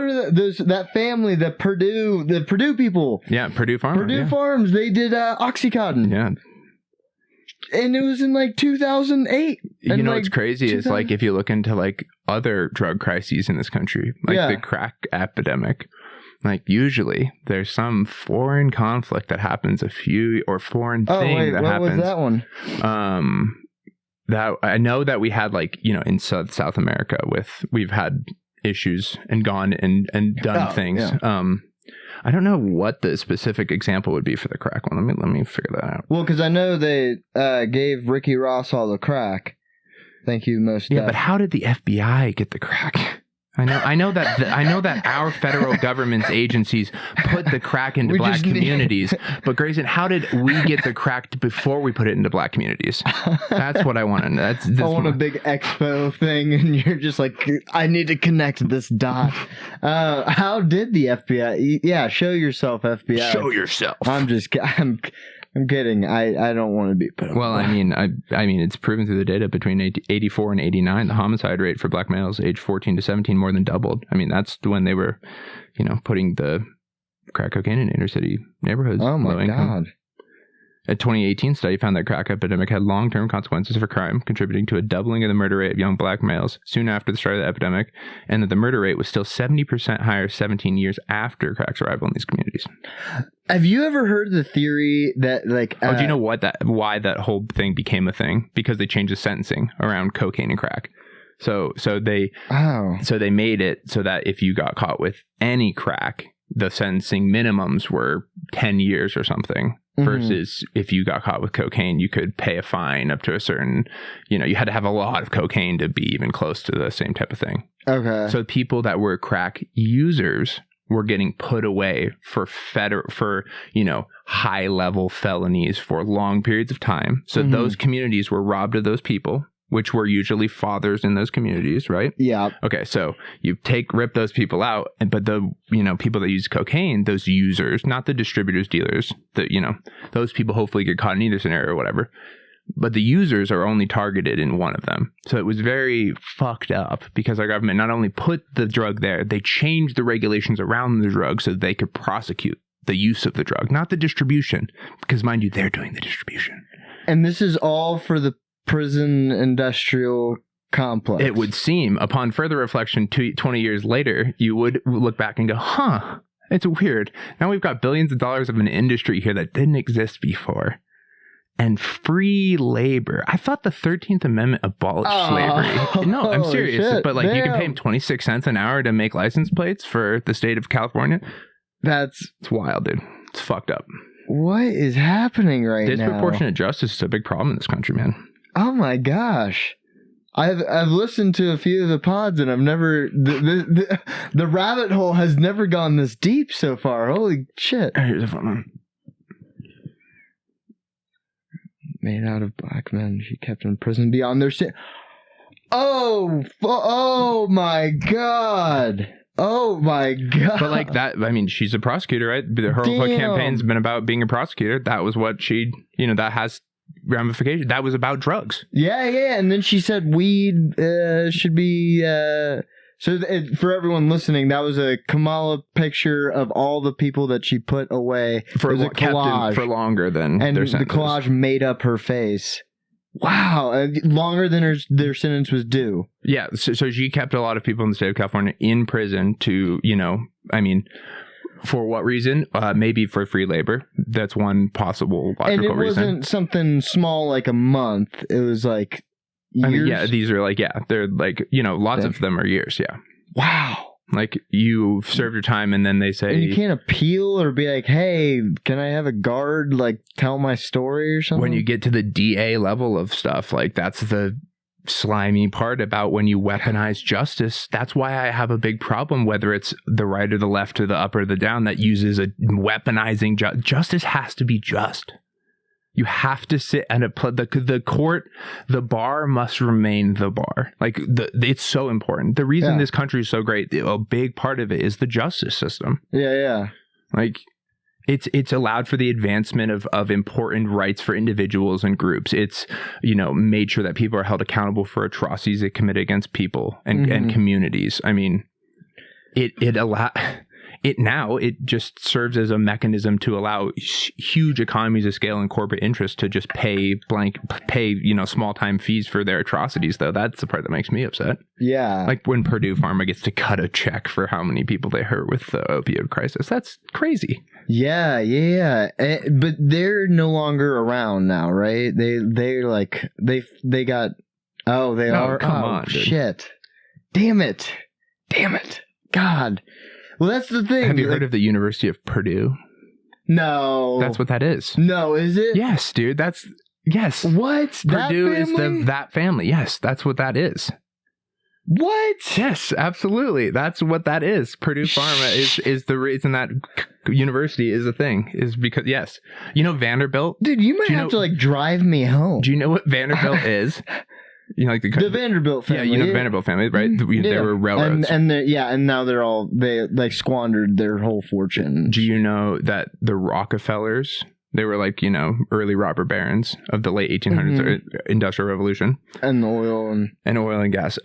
Speaker 3: are that family, the Purdue people?
Speaker 2: Yeah, Purdue Farms.
Speaker 3: Purdue Farms, they did Oxycontin.
Speaker 2: Yeah.
Speaker 3: And it was in like 2008.
Speaker 2: You
Speaker 3: and
Speaker 2: know
Speaker 3: like
Speaker 2: what's crazy is like if you look into like other drug crises in this country, like the crack epidemic, like usually there's some foreign conflict that happens that happens.
Speaker 3: What was that one?
Speaker 2: That I know that we had like, you know, in South America we've had issues and gone and done things.
Speaker 3: Yeah.
Speaker 2: I don't know what the specific example would be for the crack one. Let me figure that out.
Speaker 3: Well, because I know they gave Ricky Ross all the crack. Thank you, most.
Speaker 2: Yeah, but how did the FBI get the crack? I know that our federal government's agencies put the crack into black communities. But Grayson, how did we get the crack before we put it into black communities? That's what I want to know. I want
Speaker 3: a big expo thing, and you're just like, I need to connect this dot. How did the FBI? Yeah, show yourself, FBI.
Speaker 2: Show yourself.
Speaker 3: I'm kidding. I don't want to be put on.
Speaker 2: Well, I mean, it's proven through the data between 84 and 89, the homicide rate for black males aged 14 to 17 more than doubled. I mean, that's when they were, you know, putting the crack cocaine in inner city neighborhoods.
Speaker 3: Oh my God.
Speaker 2: A 2018 study found that crack epidemic had long-term consequences for crime, contributing to a doubling of the murder rate of young black males soon after the start of the epidemic, and that the murder rate was still 70% higher 17 years after crack's arrival in these communities.
Speaker 3: Have you ever heard the theory that, like...
Speaker 2: do you know why that whole thing became a thing? Because they changed the sentencing around cocaine and crack. So they made it so that if you got caught with any crack, the sentencing minimums were 10 years or something. Versus if you got caught with cocaine, you could pay a fine up to a certain, you know, you had to have a lot of cocaine to be even close to the same type of thing.
Speaker 3: Okay.
Speaker 2: So people that were crack users were getting put away for you know, high level felonies for long periods of time. So those communities were robbed of those people, which were usually fathers in those communities, right?
Speaker 3: Yeah.
Speaker 2: Okay, so you rip those people out, but the, you know, people that use cocaine, those users, not the distributors, dealers, you know, those people hopefully get caught in either scenario or whatever. But the users are only targeted in one of them. So it was very fucked up because our government not only put the drug there, they changed the regulations around the drug so they could prosecute the use of the drug, not the distribution. Because mind you, they're doing the distribution.
Speaker 3: And this is all for the prison industrial complex.
Speaker 2: It would seem, upon further reflection 20 years later, you would look back and go, huh, it's weird. Now we've got billions of dollars of an industry here that didn't exist before. And free labor. I thought the 13th Amendment abolished slavery. No, I'm serious.
Speaker 3: Shit,
Speaker 2: but like
Speaker 3: damn.
Speaker 2: you can pay them 26 cents an hour to make license plates for the state of California. It's wild, dude. It's fucked up.
Speaker 3: What is happening right now?
Speaker 2: Disproportionate justice is a big problem in this country, man.
Speaker 3: Oh my gosh. I've listened to a few of the pods and I've never the rabbit hole has never gone this deep so far. Holy shit.
Speaker 2: Here's a fun one.
Speaker 3: Made out of black men, she kept in prison beyond their sin. Oh my god. Oh my god.
Speaker 2: But like that, I mean, she's a prosecutor, right? Her whole campaign's been about being a prosecutor. That was what she, you know, that has ramifications. That was about drugs.
Speaker 3: Yeah. And then she said weed should be... So for everyone listening, that was a Kamala picture of all the people that she put away.
Speaker 2: For
Speaker 3: a collage
Speaker 2: for longer than
Speaker 3: and
Speaker 2: their
Speaker 3: sentence. The collage made up her face. Wow, longer than their sentence was due.
Speaker 2: Yeah, so she kept a lot of people in the state of California in prison to, you know, I mean, for what reason? Maybe for free labor. That's one possible logical reason.
Speaker 3: And it wasn't something small like a month. It was like years.
Speaker 2: I mean, yeah, these are like, yeah, they're like, you know, lots of them are years, yeah.
Speaker 3: Wow.
Speaker 2: Like, you serve your time and then they say...
Speaker 3: And you can't appeal or be like, hey, can I have a guard, like, tell my story or something?
Speaker 2: When you get to the DA level of stuff, like, that's the slimy part about when you weaponize justice. That's why I have a big problem, whether it's the right or the left or the up or the down, that uses a weaponizing justice has to be just. You have to sit and the court, the bar must remain the bar. Like it's so important. The reason this country is so great, a big part of it is the justice system.
Speaker 3: Yeah.
Speaker 2: Like it's allowed for the advancement of important rights for individuals and groups. It's, made sure that people are held accountable for atrocities they commit against people and communities. I mean, it just serves as a mechanism to allow huge economies of scale and corporate interests to just pay small time fees for their atrocities, though. That's the part that makes me upset.
Speaker 3: Yeah.
Speaker 2: Like when Purdue Pharma gets to cut a check for how many people they hurt with the opioid crisis. That's crazy.
Speaker 3: Yeah. But they're no longer around now, right? They got, they are.
Speaker 2: Come on, dude.
Speaker 3: Shit. Damn it. God. Well, that's the thing.
Speaker 2: Have you heard of the University of Purdue?
Speaker 3: No.
Speaker 2: That's what that is.
Speaker 3: No, is it?
Speaker 2: Yes, dude. Yes.
Speaker 3: What?
Speaker 2: Purdue is that family. Yes, that's what that is.
Speaker 3: What?
Speaker 2: Yes, absolutely. That's what that is. Purdue Pharma is the reason that university is a thing. Is because, yes. Vanderbilt?
Speaker 3: Dude, you might have to drive me home.
Speaker 2: Do you know what Vanderbilt is? Like the
Speaker 3: Vanderbilt family.
Speaker 2: Yeah, the Vanderbilt family, right? They were railroads.
Speaker 3: And now they squandered their whole fortune.
Speaker 2: Do you know that the Rockefellers, they were early robber barons of the late 1800s Industrial Revolution.
Speaker 3: And oil
Speaker 2: and gas.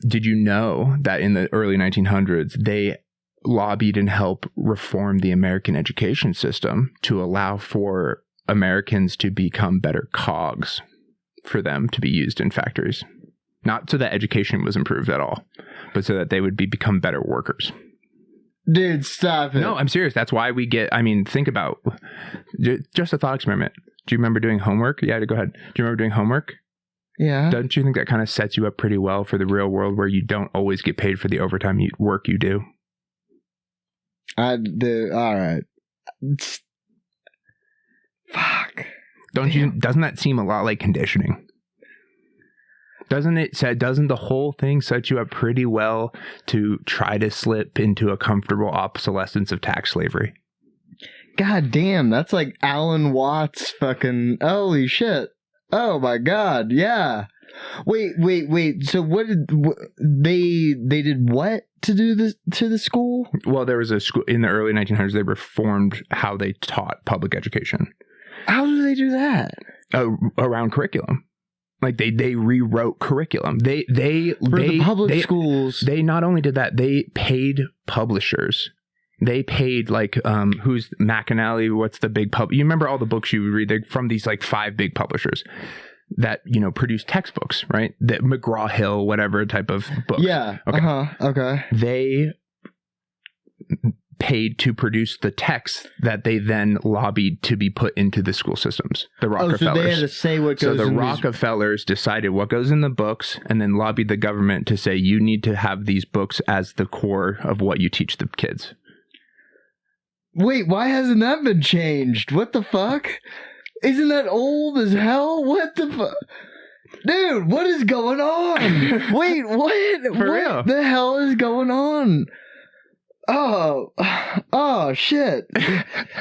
Speaker 2: Did you know that in the early 1900s, they lobbied and helped reform the American education system to allow for Americans to become better cogs for them to be used in factories? Not so that education was improved at all, but so that they would become better workers.
Speaker 3: Dude, stop it.
Speaker 2: No, I'm serious. That's why think about just a thought experiment. Do you remember doing homework? Yeah, go ahead. Do you remember doing homework?
Speaker 3: Yeah.
Speaker 2: Don't you think that kind of sets you up pretty well for the real world where you don't always get paid for the overtime work you do?
Speaker 3: I do. All right. Fuck.
Speaker 2: Doesn't that seem a lot like conditioning? Doesn't the whole thing set you up pretty well to try to slip into a comfortable obsolescence of tax slavery?
Speaker 3: God damn, that's like Alan Watts fucking, holy shit. Oh my God, yeah. Wait. So they did what to do this to the school? Well,
Speaker 2: there was a school in the early 1900s. They reformed how they taught public education.
Speaker 3: How do they do that?
Speaker 2: Around curriculum. Like they rewrote curriculum.
Speaker 3: The public schools.
Speaker 2: They not only did that, they paid publishers. They paid who's McAnally? What's the big you remember all the books you would read? They're from these 5 big publishers that produce textbooks, right? That McGraw-Hill, whatever type of books.
Speaker 3: Yeah.
Speaker 2: Okay.
Speaker 3: Okay.
Speaker 2: They paid to produce the text that they then lobbied to be put into the school systems. The Rockefellers.
Speaker 3: So they had to say what goes in
Speaker 2: So the Rockefellers decided what goes in the books and then lobbied the government to say you need to have these books as the core of what you teach the kids.
Speaker 3: Wait, why hasn't that been changed? What the fuck? Isn't that old as hell? What the fuck? Dude, what is going on? Wait, what?
Speaker 2: For real?
Speaker 3: What the hell is going on? Oh, shit.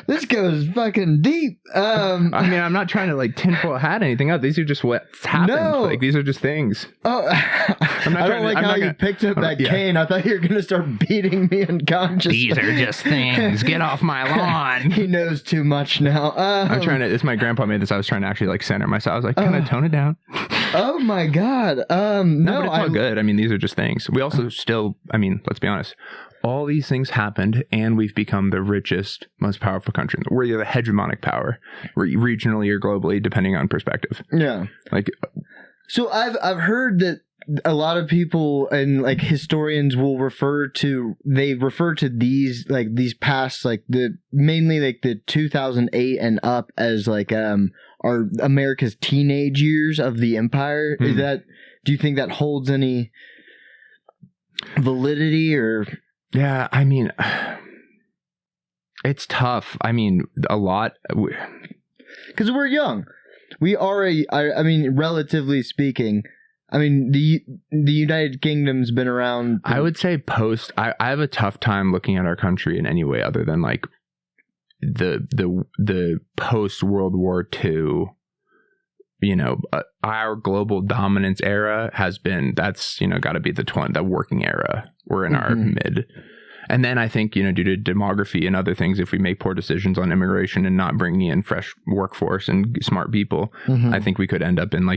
Speaker 3: This goes fucking deep.
Speaker 2: I'm not trying to tinfoil hat anything up. These are just what's happened.
Speaker 3: No.
Speaker 2: These are just things.
Speaker 3: Oh, I don't like how you picked up that cane. I thought you were going to start beating me unconscious.
Speaker 2: These are just things. Get off my lawn.
Speaker 3: He knows too much now.
Speaker 2: I'm trying to, my grandpa made this. I was trying to actually center myself. I was like, can I tone it down?
Speaker 3: Oh my God.
Speaker 2: No, but it's all good. These are just things. We also still, let's be honest. All these things happened, and we've become the richest, most powerful country. We're the hegemonic power, regionally or globally, depending on perspective.
Speaker 3: Yeah. So I've heard that a lot of people and historians will refer to these these past mainly the 2008 and up as our America's teenage years of the empire. Mm-hmm. Do you think that holds any validity or?
Speaker 2: Yeah, it's tough. A lot.
Speaker 3: Because we're young. We are relatively speaking, the United Kingdom's been around.
Speaker 2: I would say I have a tough time looking at our country in any way other than the post World War II, our global dominance era that's got to be the working era. We're in our mid. And then I think, due to demography and other things, if we make poor decisions on immigration and not bringing in fresh workforce and smart people, I think we could end up in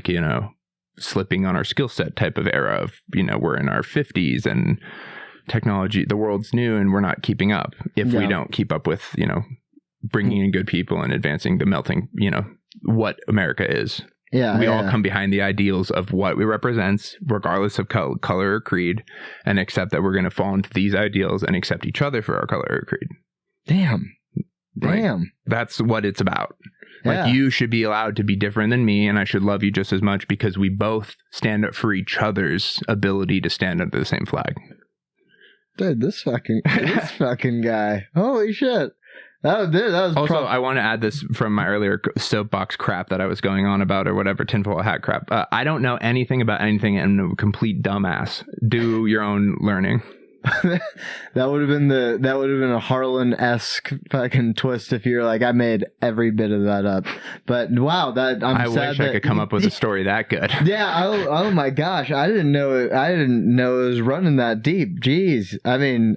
Speaker 2: slipping on our skill set type of era of, we're in our 50s and technology, the world's new and we're not keeping up if we don't keep up with, bringing in good people and advancing the melting, what America is.
Speaker 3: Yeah,
Speaker 2: we all come behind the ideals of what we represent, regardless of color or creed, and accept that we're going to fall into these ideals and accept each other for our color or creed.
Speaker 3: Damn.
Speaker 2: Right? That's what it's about.
Speaker 3: Yeah.
Speaker 2: Like, you should be allowed to be different than me, and I should love you just as much because we both stand up for each other's ability to stand under the same flag.
Speaker 3: Dude, this fucking guy. Holy shit. That was
Speaker 2: also, I want to add this from my earlier soapbox crap that I was going on about, or whatever, tinfoil hat crap. I don't know anything about anything and I'm a complete dumbass. Do your own learning.
Speaker 3: That would have been a Harlan-esque fucking twist if you're like, I made every bit of that up. But wow,
Speaker 2: I wish I could come up with a story that good.
Speaker 3: Yeah. Oh my gosh, I didn't know it was running that deep. Jeez, I mean,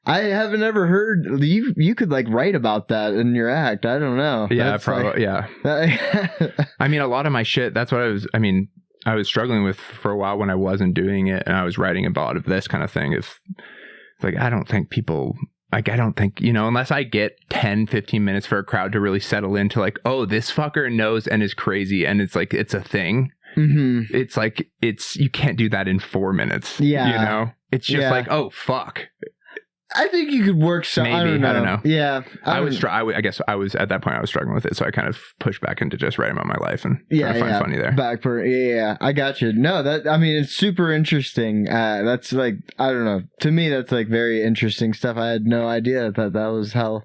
Speaker 3: I haven't ever heard you could write about that in your act. I don't know.
Speaker 2: Yeah, probably. Yeah. I mean, a lot of my shit. That's what I was struggling with for a while when I wasn't doing it, and I was writing a lot of this kind of thing. I don't think people, unless I get 10, 15 minutes for a crowd to really settle into oh, this fucker knows and is crazy, and it's it's a thing. Mm-hmm. It's you can't do that in 4 minutes.
Speaker 3: Yeah.
Speaker 2: It's just oh, fuck.
Speaker 3: I think you could work some.
Speaker 2: Maybe, I don't know.
Speaker 3: Yeah,
Speaker 2: I guess I was at that point. I was struggling with it, so I kind of pushed back into just writing about my life and trying to find funny there.
Speaker 3: Yeah, I got you. No, it's super interesting. That's I don't know. To me, that's very interesting stuff. I had no idea that was how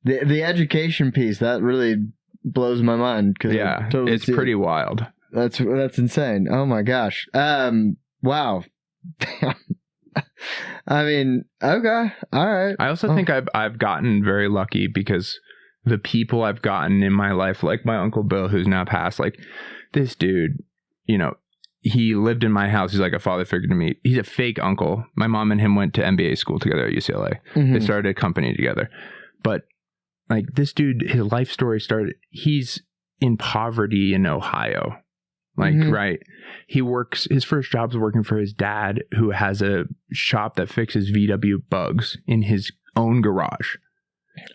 Speaker 3: the education piece that really blows my mind.
Speaker 2: Yeah, it's pretty wild.
Speaker 3: That's insane. Oh my gosh. Wow. I mean, okay, all right.
Speaker 2: I also think I've gotten very lucky because the people I've gotten in my life, like my Uncle Bill, who's now passed, this dude, he lived in my house. He's like a father figure to me. He's a fake uncle. My mom and him went to MBA school together at UCLA. Mm-hmm. They started a company together. But this dude, his life story started, he's in poverty in Ohio. Right. His first job is working for his dad, who has a shop that fixes VW bugs in his own garage.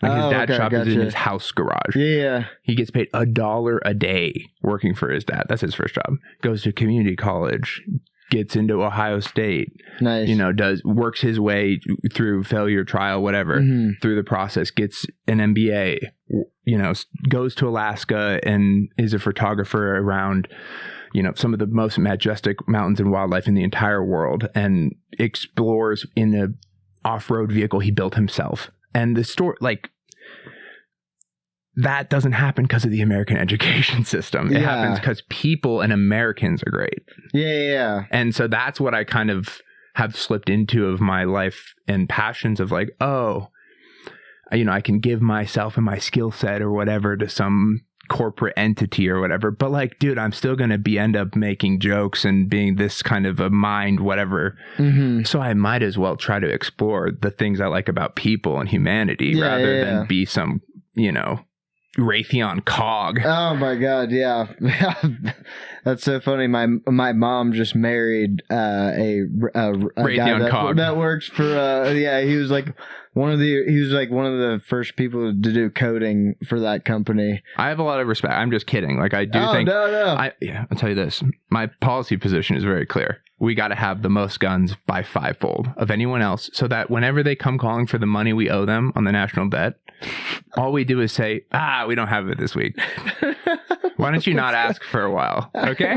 Speaker 2: His dad's shop is in his house garage.
Speaker 3: Yeah.
Speaker 2: He gets paid $1 a day working for his dad. That's his first job. Goes to community college, gets into Ohio State.
Speaker 3: Nice.
Speaker 2: Works his way through failure, trial, whatever, through the process, gets an MBA, goes to Alaska and is a photographer around some of the most majestic mountains and wildlife in the entire world, and explores in an off-road vehicle he built himself. And the story, that doesn't happen because of the American education system. It happens because people and Americans are great.
Speaker 3: Yeah.
Speaker 2: And so that's what I kind of have slipped into of my life and passions of I can give myself and my skill set or whatever to some corporate entity or whatever, but dude, I'm still gonna end up making jokes and being this kind of a mind whatever. So I might as well try to explore the things I like about people and humanity rather than be some Raytheon cog.
Speaker 3: Oh my god, yeah. That's so funny. My mom just married a
Speaker 2: Raytheon
Speaker 3: guy
Speaker 2: cog
Speaker 3: that works for he was one of the first people to do coding for that company.
Speaker 2: I have a lot of respect. I'm just kidding. I do think
Speaker 3: no.
Speaker 2: I'll tell you this. My policy position is very clear. We got to have the most guns by 5-fold of anyone else, so that whenever they come calling for the money we owe them on the national debt, all we do is say, we don't have it this week. Why don't you not ask for a while? Okay.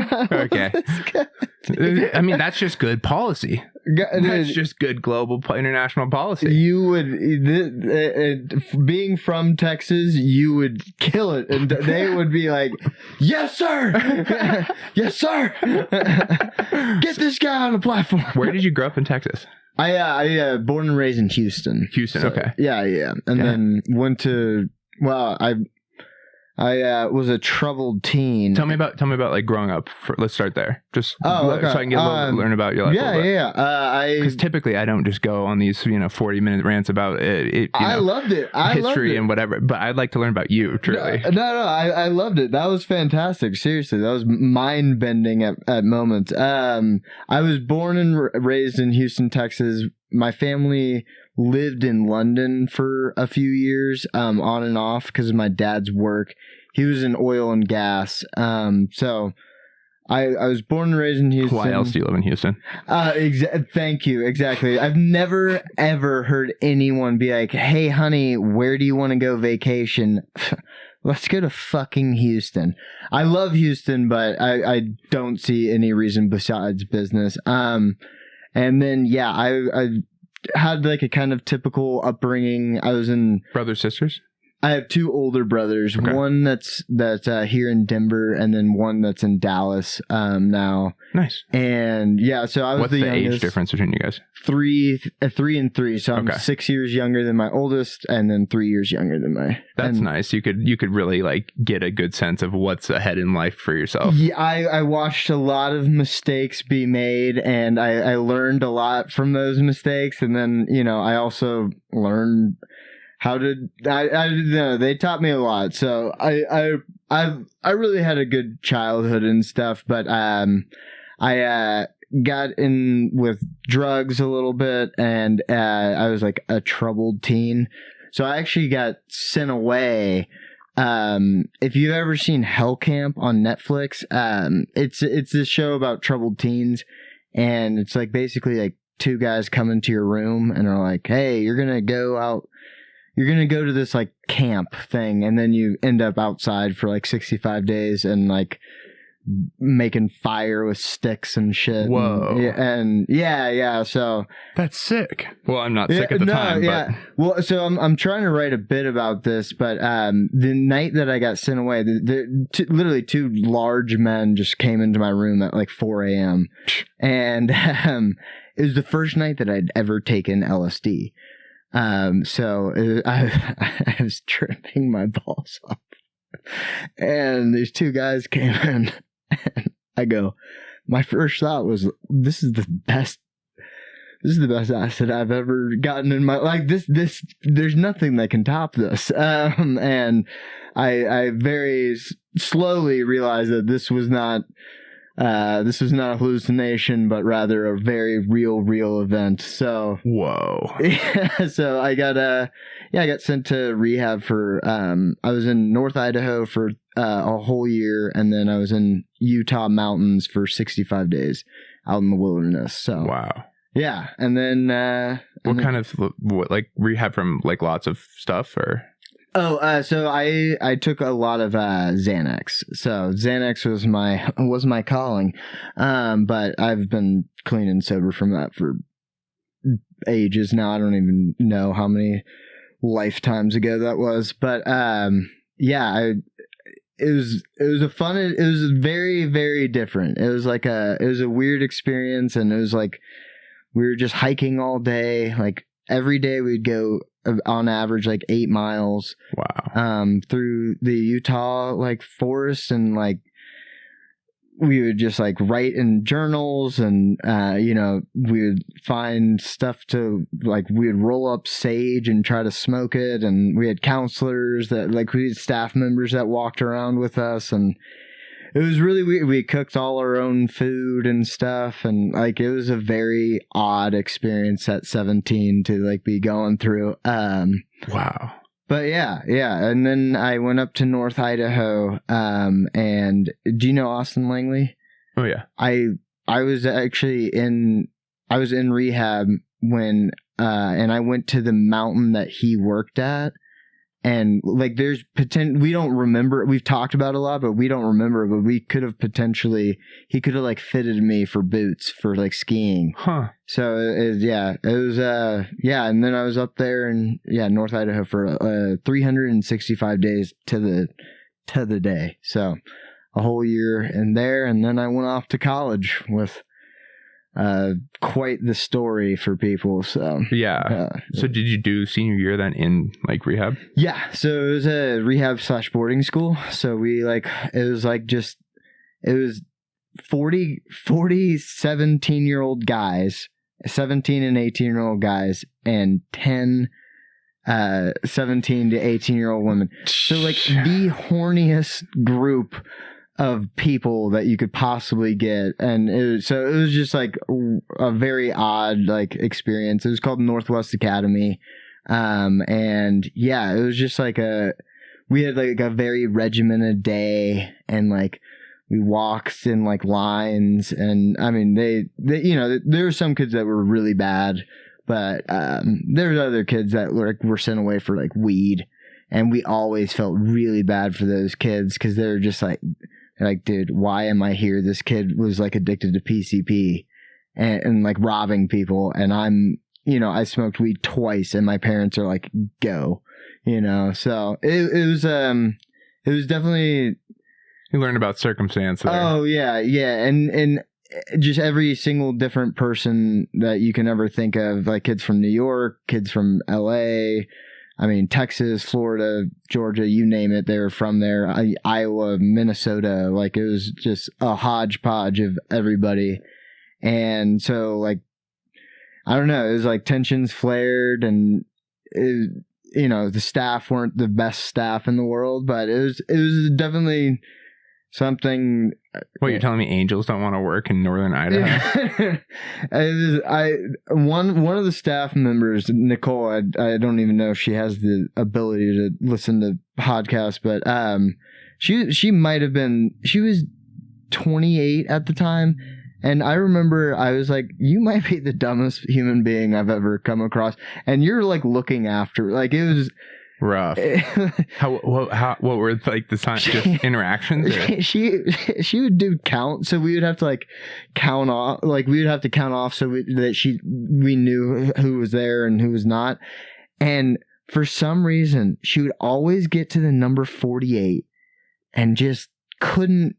Speaker 2: I mean, that's just good policy. That's just good global international policy.
Speaker 3: You would, being from Texas, you would kill it, and they would be like, "Yes, sir, yes, sir, get this guy on the platform."
Speaker 2: Where did you grow up in Texas?
Speaker 3: I born and raised in Houston.
Speaker 2: Houston,
Speaker 3: So,
Speaker 2: okay.
Speaker 3: Yeah. And then went to, I was a troubled teen.
Speaker 2: Tell me about like growing up. Let's start there. Just
Speaker 3: okay.
Speaker 2: so I can get learn about your life.
Speaker 3: Yeah.
Speaker 2: Because typically I don't just go on these 40-minute rants about it.
Speaker 3: I loved it.
Speaker 2: History and whatever. But I'd like to learn about you. Truly.
Speaker 3: No. I loved it. That was fantastic. Seriously, that was mind bending at moments. I was born and raised in Houston, Texas. My family lived in London for a few years, on and off because of my dad's work. He was in oil and gas. So I was born and raised in Houston.
Speaker 2: Why else do you live in Houston?
Speaker 3: Thank you. Exactly. I've never, ever heard anyone be like, hey, honey, where do you want to go vacation? Let's go to fucking Houston. I love Houston, but I don't see any reason besides business. And then, I had like a kind of typical upbringing. I was in...
Speaker 2: Brothers, sisters?
Speaker 3: I have two older brothers. Okay. One that's here in Denver, and then one that's in Dallas now.
Speaker 2: Nice.
Speaker 3: And so I was
Speaker 2: What's the age difference between you guys?
Speaker 3: 3 and 3. So I'm 6 years younger than my oldest, and then 3 years younger than my.
Speaker 2: That's nice. You could really like get a good sense of what's ahead in life for yourself.
Speaker 3: Yeah, I watched a lot of mistakes be made, and I learned a lot from those mistakes, and then I also learned. How did I don't know, they taught me a lot. So I really had a good childhood and stuff, but I got in with drugs a little bit, and I was like a troubled teen. So I actually got sent away. If you've ever seen Hell Camp on Netflix, it's this show about troubled teens, and it's like basically like two guys come into your room and are like, hey, you're gonna go to this like camp thing, and then you end up outside for like 65 days and like making fire with sticks and shit.
Speaker 2: Whoa.
Speaker 3: Yeah. So
Speaker 2: that's sick. Well, I'm not sick at the time.
Speaker 3: Yeah.
Speaker 2: But...
Speaker 3: Well, so I'm trying to write a bit about this, but the night that I got sent away, literally two large men just came into my room at like 4 a.m. and it was the first night that I'd ever taken LSD. So I was tripping my balls off, and these two guys came in, and I go, my first thought was, this is the best acid I've ever gotten in my, like this, there's nothing that can top this. And I very slowly realized that this was not a hallucination, but rather a very real event. So
Speaker 2: whoa.
Speaker 3: Yeah, so I got sent to rehab for I was in North Idaho for a whole year, and then I was in Utah mountains for 65 days out in the wilderness. So
Speaker 2: wow.
Speaker 3: Yeah, and then
Speaker 2: what like rehab from like lots of stuff or?
Speaker 3: So I took a lot of Xanax. So Xanax was my calling, but I've been clean and sober from that for ages now. I don't even know how many lifetimes ago that was, but it was very, very different. It was a weird experience, and it was like we were just hiking all day. Like every day we'd go on average like 8 miles.
Speaker 2: Wow.
Speaker 3: Through the Utah like forest, and like we would just like write in journals, and we would find stuff to like, we would roll up sage and try to smoke it, and we had counselors that like, we had staff members that walked around with us, and it was really weird. We cooked all our own food and stuff, and like it was a very odd experience at 17 to like be going through.
Speaker 2: Wow.
Speaker 3: But yeah, and then I went up to North Idaho. And do you know Austin Langley?
Speaker 2: Oh yeah.
Speaker 3: I was actually in rehab when and I went to the mountain that he worked at. And like, there's we don't remember. We've talked about it a lot, but we don't remember. But we could have he could have like fitted me for boots for like skiing.
Speaker 2: Huh.
Speaker 3: So it was and then I was up there in North Idaho for 365 days to the day. So a whole year in there, and then I went off to college with quite the story for people. So
Speaker 2: yeah. So did you do senior year then in like rehab?
Speaker 3: Yeah. So it was a rehab / boarding school. So we it was 40 17-year-old guys, 17 and 18-year-old guys, and 10 17 to 18-year-old women. So like the horniest group of people that you could possibly get. And it was just like a very odd like experience. It was called Northwest Academy. And yeah, it was just like we had like a very regimented day, and like we walked in like lines, and I mean they there were some kids that were really bad, but there's other kids that were sent away for like weed, and we always felt really bad for those kids because they're just like, dude, why am I here? This kid was like addicted to PCP and like robbing people, and I smoked weed twice, and my parents are like, go, so it was definitely.
Speaker 2: You learn about circumstance there.
Speaker 3: Oh yeah. And just every single different person that you can ever think of, like kids from New York, kids from LA, I mean, Texas, Florida, Georgia, you name it, they were from there. Iowa, Minnesota, like it was just a hodgepodge of everybody. And so like, I don't know, it was like tensions flared, and the staff weren't the best staff in the world, but it was definitely something.
Speaker 2: What, you're telling me angels don't want to work in northern Idaho?
Speaker 3: One of the staff members, Nicole, I don't even know if she has the ability to listen to podcasts, but she might have been, she was 28 at the time, and I remember I was like, you might be the dumbest human being I've ever come across, and you're like looking after, like it was
Speaker 2: rough. What were like the signs? Just interactions? Or?
Speaker 3: She would do count, so we would have to like count off. Like we would have to count off so that we knew who was there and who was not. And for some reason, she would always get to the number 48 and just couldn't.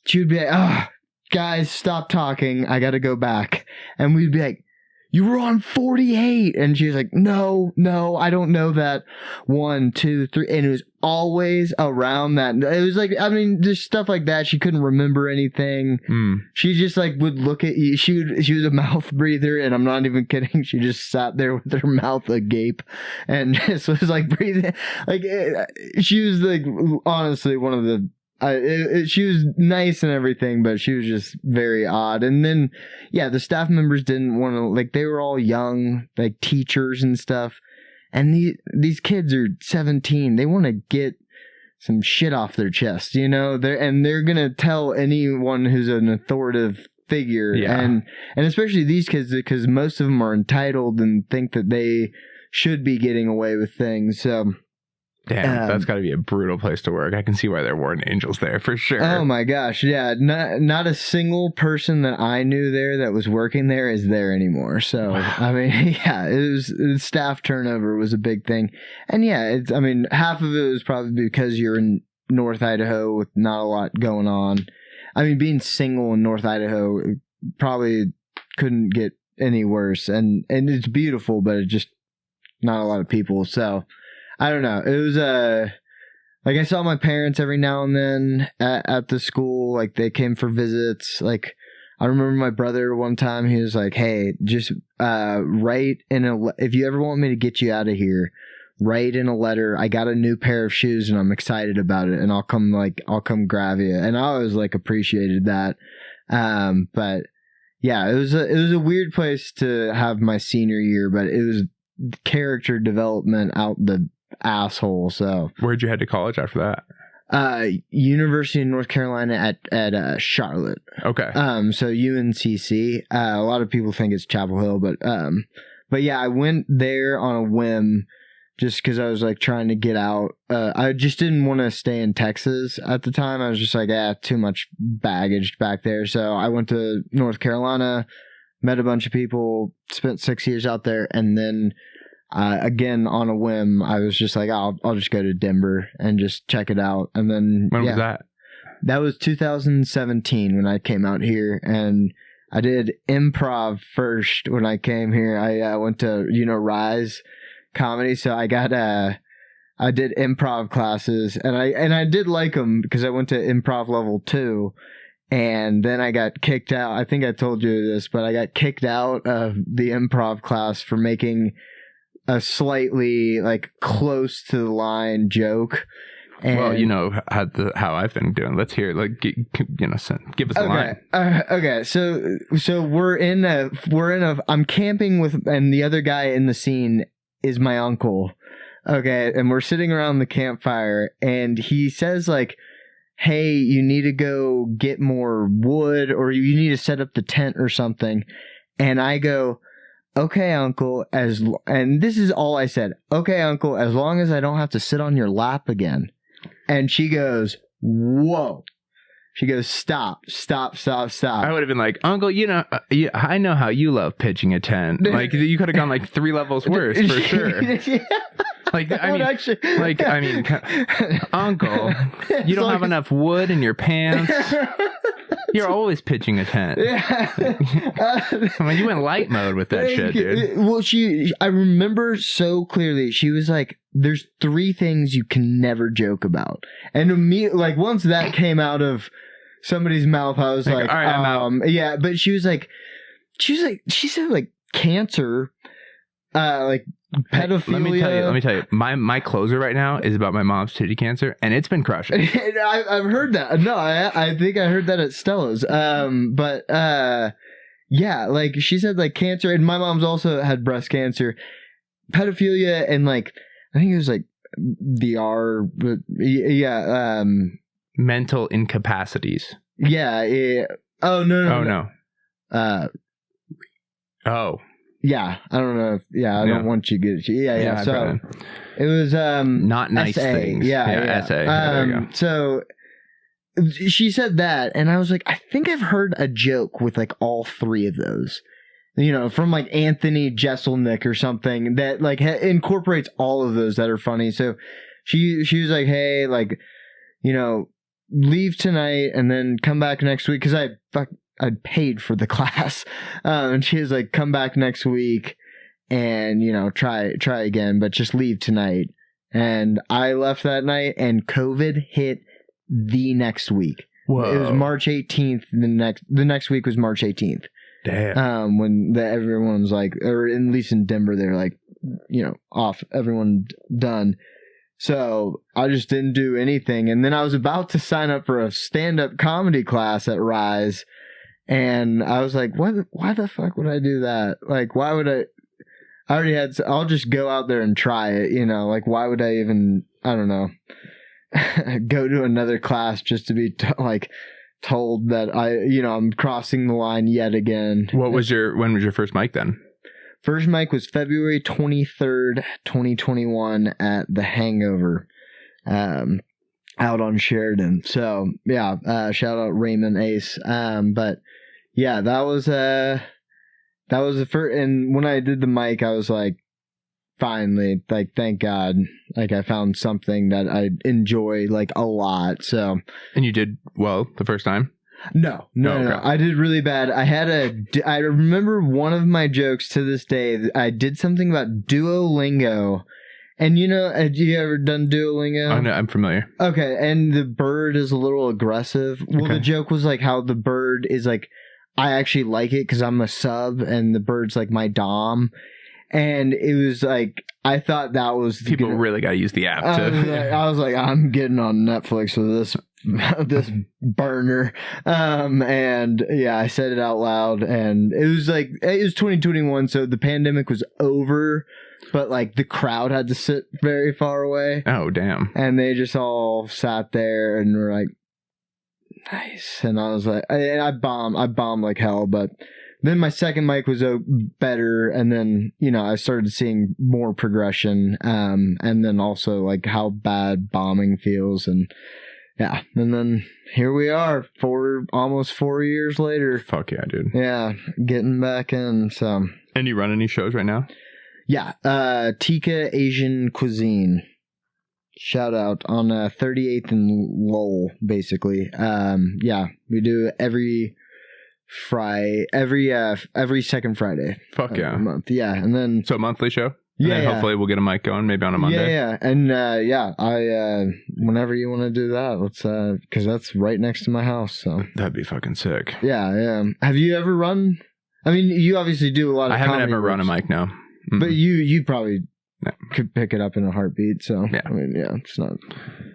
Speaker 3: She would be like, "Oh, guys, stop talking. I got to go back." And we'd be like, "You were on 48. And she was like, no, I don't know that. 1, 2, 3. And it was always around that. It was like, I mean, just stuff like that. She couldn't remember anything. She just like would look at you. She was a mouth breather, and I'm not even kidding. She just sat there with her mouth agape and just was like breathing. Like she was like, honestly, one of the, she was nice and everything, but she was just very odd. And then, yeah, the staff members didn't want to, like, they were all young, like teachers and stuff. And these kids are 17. They want to get some shit off their chest, they're going to tell anyone who's an authoritative figure. Yeah. And especially these kids, because most of them are entitled and think that they should be getting away with things. So,
Speaker 2: damn, that's got to be a brutal place to work. I can see why they're warden angels there for sure.
Speaker 3: Oh my gosh, yeah. Not a single person that I knew there that was working there is there anymore. So, wow. I mean, yeah, staff turnover was a big thing. And yeah, half of it was probably because you're in North Idaho with not a lot going on. I mean, being single in North Idaho probably couldn't get any worse. And it's beautiful, but it's just not a lot of people. So, I don't know. It was like I saw my parents every now and then at the school. Like they came for visits. Like I remember my brother one time. He was like, "Hey, just write if you ever want me to get you out of here, write in a letter. I got a new pair of shoes and I'm excited about it, and I'll come grab you." And I always like appreciated that. But yeah, it was a weird place to have my senior year, but it was character development out the asshole. So
Speaker 2: where'd you head to college after that?
Speaker 3: University of North Carolina at Charlotte.
Speaker 2: Okay.
Speaker 3: So UNCC. A lot of people think it's Chapel Hill, but yeah, I went there on a whim just because I was like trying to get out. I just didn't want to stay in Texas at the time. I was just like, too much baggage back there. So I went to North Carolina, met a bunch of people, spent 6 years out there, and then again on a whim, I was just like, I'll just go to Denver and just check it out. And then
Speaker 2: when was that?
Speaker 3: That was 2017 when I came out here, and I did improv first when I came here. I went to, Rise Comedy. So I did improv classes, and I did like them because I went to improv level 2, and then I got kicked out. I think I told you this, but I got kicked out of the improv class for making a slightly like close to the line joke. And
Speaker 2: well, how I've been doing. Let's hear it. Like, give us a line.
Speaker 3: Okay. So we're in a. I'm camping with, and the other guy in the scene is my uncle. Okay, and we're sitting around the campfire, and he says like, "Hey, you need to go get more wood, or you need to set up the tent or something." And I go, "Okay, uncle." And this is all I said. "Okay, uncle, as long as I don't have to sit on your lap again." And she goes, "Whoa." She goes, stop.
Speaker 2: I would have been like, "Uncle, I know how you love pitching a tent." Like, you could have gone like 3 levels worse for sure.
Speaker 3: Yeah.
Speaker 2: I mean, Uncle, you don't have enough wood in your pants. You're always pitching a tent.
Speaker 3: Yeah.
Speaker 2: I mean, you went light mode with that shit, dude.
Speaker 3: Well, I remember so clearly. She was like, "There's 3 things you can never joke about," and immediately, like, once that came out of somebody's mouth, I was like,
Speaker 2: "All right, I'm out."
Speaker 3: Yeah, but she said like cancer, like pedophilia.
Speaker 2: Let me tell you. My closer right now is about my mom's titty cancer, and it's been crushing.
Speaker 3: I've heard that. No, I think I heard that at Stella's. Yeah, like she said, like cancer, and my mom's also had breast cancer, pedophilia, and like I think it was like DR, but yeah,
Speaker 2: mental incapacities.
Speaker 3: Yeah. Oh no.
Speaker 2: Oh.
Speaker 3: Yeah, I don't know. I don't want you to get. Yeah. So it was
Speaker 2: not nice
Speaker 3: SA.
Speaker 2: things.
Speaker 3: Yeah.
Speaker 2: SA. There you go.
Speaker 3: So she said that, and I was like, I think I've heard a joke with like all 3 of those. From like Anthony Jeselnik or something that like incorporates all of those that are funny. So she was like, "Hey, like, leave tonight and then come back next week," because I'd paid for the class. And she was like, "Come back next week and, try again, but just leave tonight." And I left that night, and COVID hit the next week.
Speaker 2: Whoa.
Speaker 3: It was March 18th. The next week was March 18th.
Speaker 2: Damn.
Speaker 3: When everyone's like, or at least in Denver, they're like, off, everyone done. So I just didn't do anything. And then I was about to sign up for a stand-up comedy class at Rise. And I was like, why the fuck would I do that? Like, why would I already I'll just go out there and try it, like, why would I even, I don't know, go to another class just to be told that I'm crossing the line yet again.
Speaker 2: When was your first mic then?
Speaker 3: First mic was February 23rd, 2021 at The Hangover, out on Sheridan. So yeah, shout out Raymond Ace. But yeah, that was the first. And when I did the mic, I was like, finally, like, thank God, like I found something that I enjoy like a lot. So.
Speaker 2: And you did well the first time?
Speaker 3: No. I did really bad. I remember one of my jokes to this day. I did something about Duolingo. And have you ever done Duolingo?
Speaker 2: Oh, no, I'm familiar.
Speaker 3: Okay, and the bird is a little aggressive. Well, The joke was like how the bird is like, I actually like it because I'm a sub, and the bird's like my dom. And it was like, I thought that was...
Speaker 2: People really got to use the app.
Speaker 3: I was like, I'm getting on Netflix with this burner. And yeah, I said it out loud, and it was 2021, so the pandemic was over. But like the crowd had to sit very far away.
Speaker 2: Oh, damn.
Speaker 3: And they just all sat there and were like, nice. And I was like, I bombed like hell. But then my second mic was better. And then, I started seeing more progression. And then also like how bad bombing feels. And yeah. And then here we are almost 4 years later.
Speaker 2: Fuck yeah, dude.
Speaker 3: Yeah. Getting back in. So.
Speaker 2: And you run any shows right now?
Speaker 3: Yeah, Tikka Asian Cuisine. Shout out on 38th and Lowell, basically. Yeah, we do every every second Friday.
Speaker 2: Fuck yeah.
Speaker 3: A month. Yeah. And then
Speaker 2: So a monthly show? And
Speaker 3: Yeah,
Speaker 2: then hopefully we'll get a mic going maybe on a Monday.
Speaker 3: Yeah. And I whenever you want to do that, let's because that's right next to my house. So
Speaker 2: That'd be fucking sick.
Speaker 3: yeah. Have you ever run? I mean, you obviously do a lot of.
Speaker 2: I haven't
Speaker 3: comedy
Speaker 2: ever run a
Speaker 3: works,
Speaker 2: mic, no.
Speaker 3: but you probably
Speaker 2: No.
Speaker 3: could pick it up in a heartbeat. So
Speaker 2: Yeah.
Speaker 3: I mean, yeah, it's not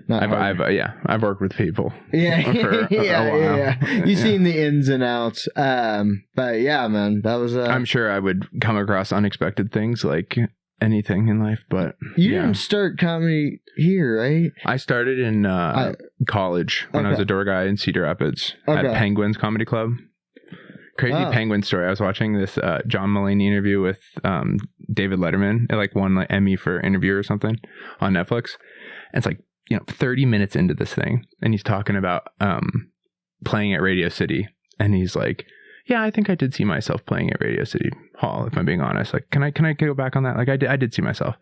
Speaker 3: hard.
Speaker 2: I've worked with people.
Speaker 3: Yeah,
Speaker 2: for a while.
Speaker 3: yeah. You've seen the ins and outs. But yeah, man, that was.
Speaker 2: I'm sure I would come across unexpected things like anything in life, but
Speaker 3: You didn't start comedy here, right?
Speaker 2: I started in college when I was a door guy in Cedar Rapids at Penguins Comedy Club. Crazy Penguin story. I was watching this John Mulaney interview with David Letterman. It like won like Emmy for interview or something on Netflix. And it's like 30 minutes into this thing, and he's talking about playing at Radio City, and he's like, yeah, I think I did see myself playing at Radio City Hall, if I'm being honest. Like, can I go back on that? Like, I did see myself.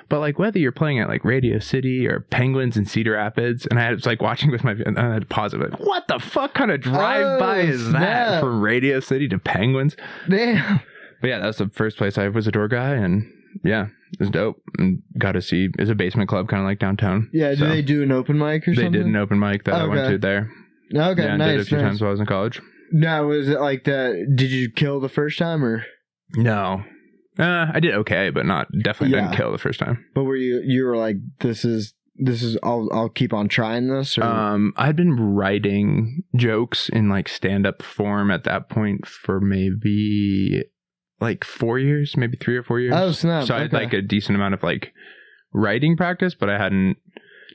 Speaker 2: But, like, whether you're playing at, like, Radio City or Penguins in Cedar Rapids, and I was, like, watching with my... And I had to pause it, like, what the fuck kind of drive-by is that from Radio City to Penguins?
Speaker 3: Damn.
Speaker 2: But, yeah, that was the first place I was a door guy, and, yeah, it was dope. And got to see... It's a basement club, kind of like downtown.
Speaker 3: Yeah, do they do an open mic or something?
Speaker 2: They did an open mic that I went to there.
Speaker 3: Okay,
Speaker 2: yeah,
Speaker 3: nice.
Speaker 2: I did it a few times while I was in college.
Speaker 3: Now, was it like that? Did you kill the first time, or
Speaker 2: no? I did okay, but definitely didn't kill the first time.
Speaker 3: But were you were like, this is I'll keep on trying this? Or?
Speaker 2: I'd been writing jokes in like stand-up form at that point for maybe like 4 years, maybe 3 or 4 years.
Speaker 3: Oh snap!
Speaker 2: So I had like a decent amount of like writing practice, but I hadn't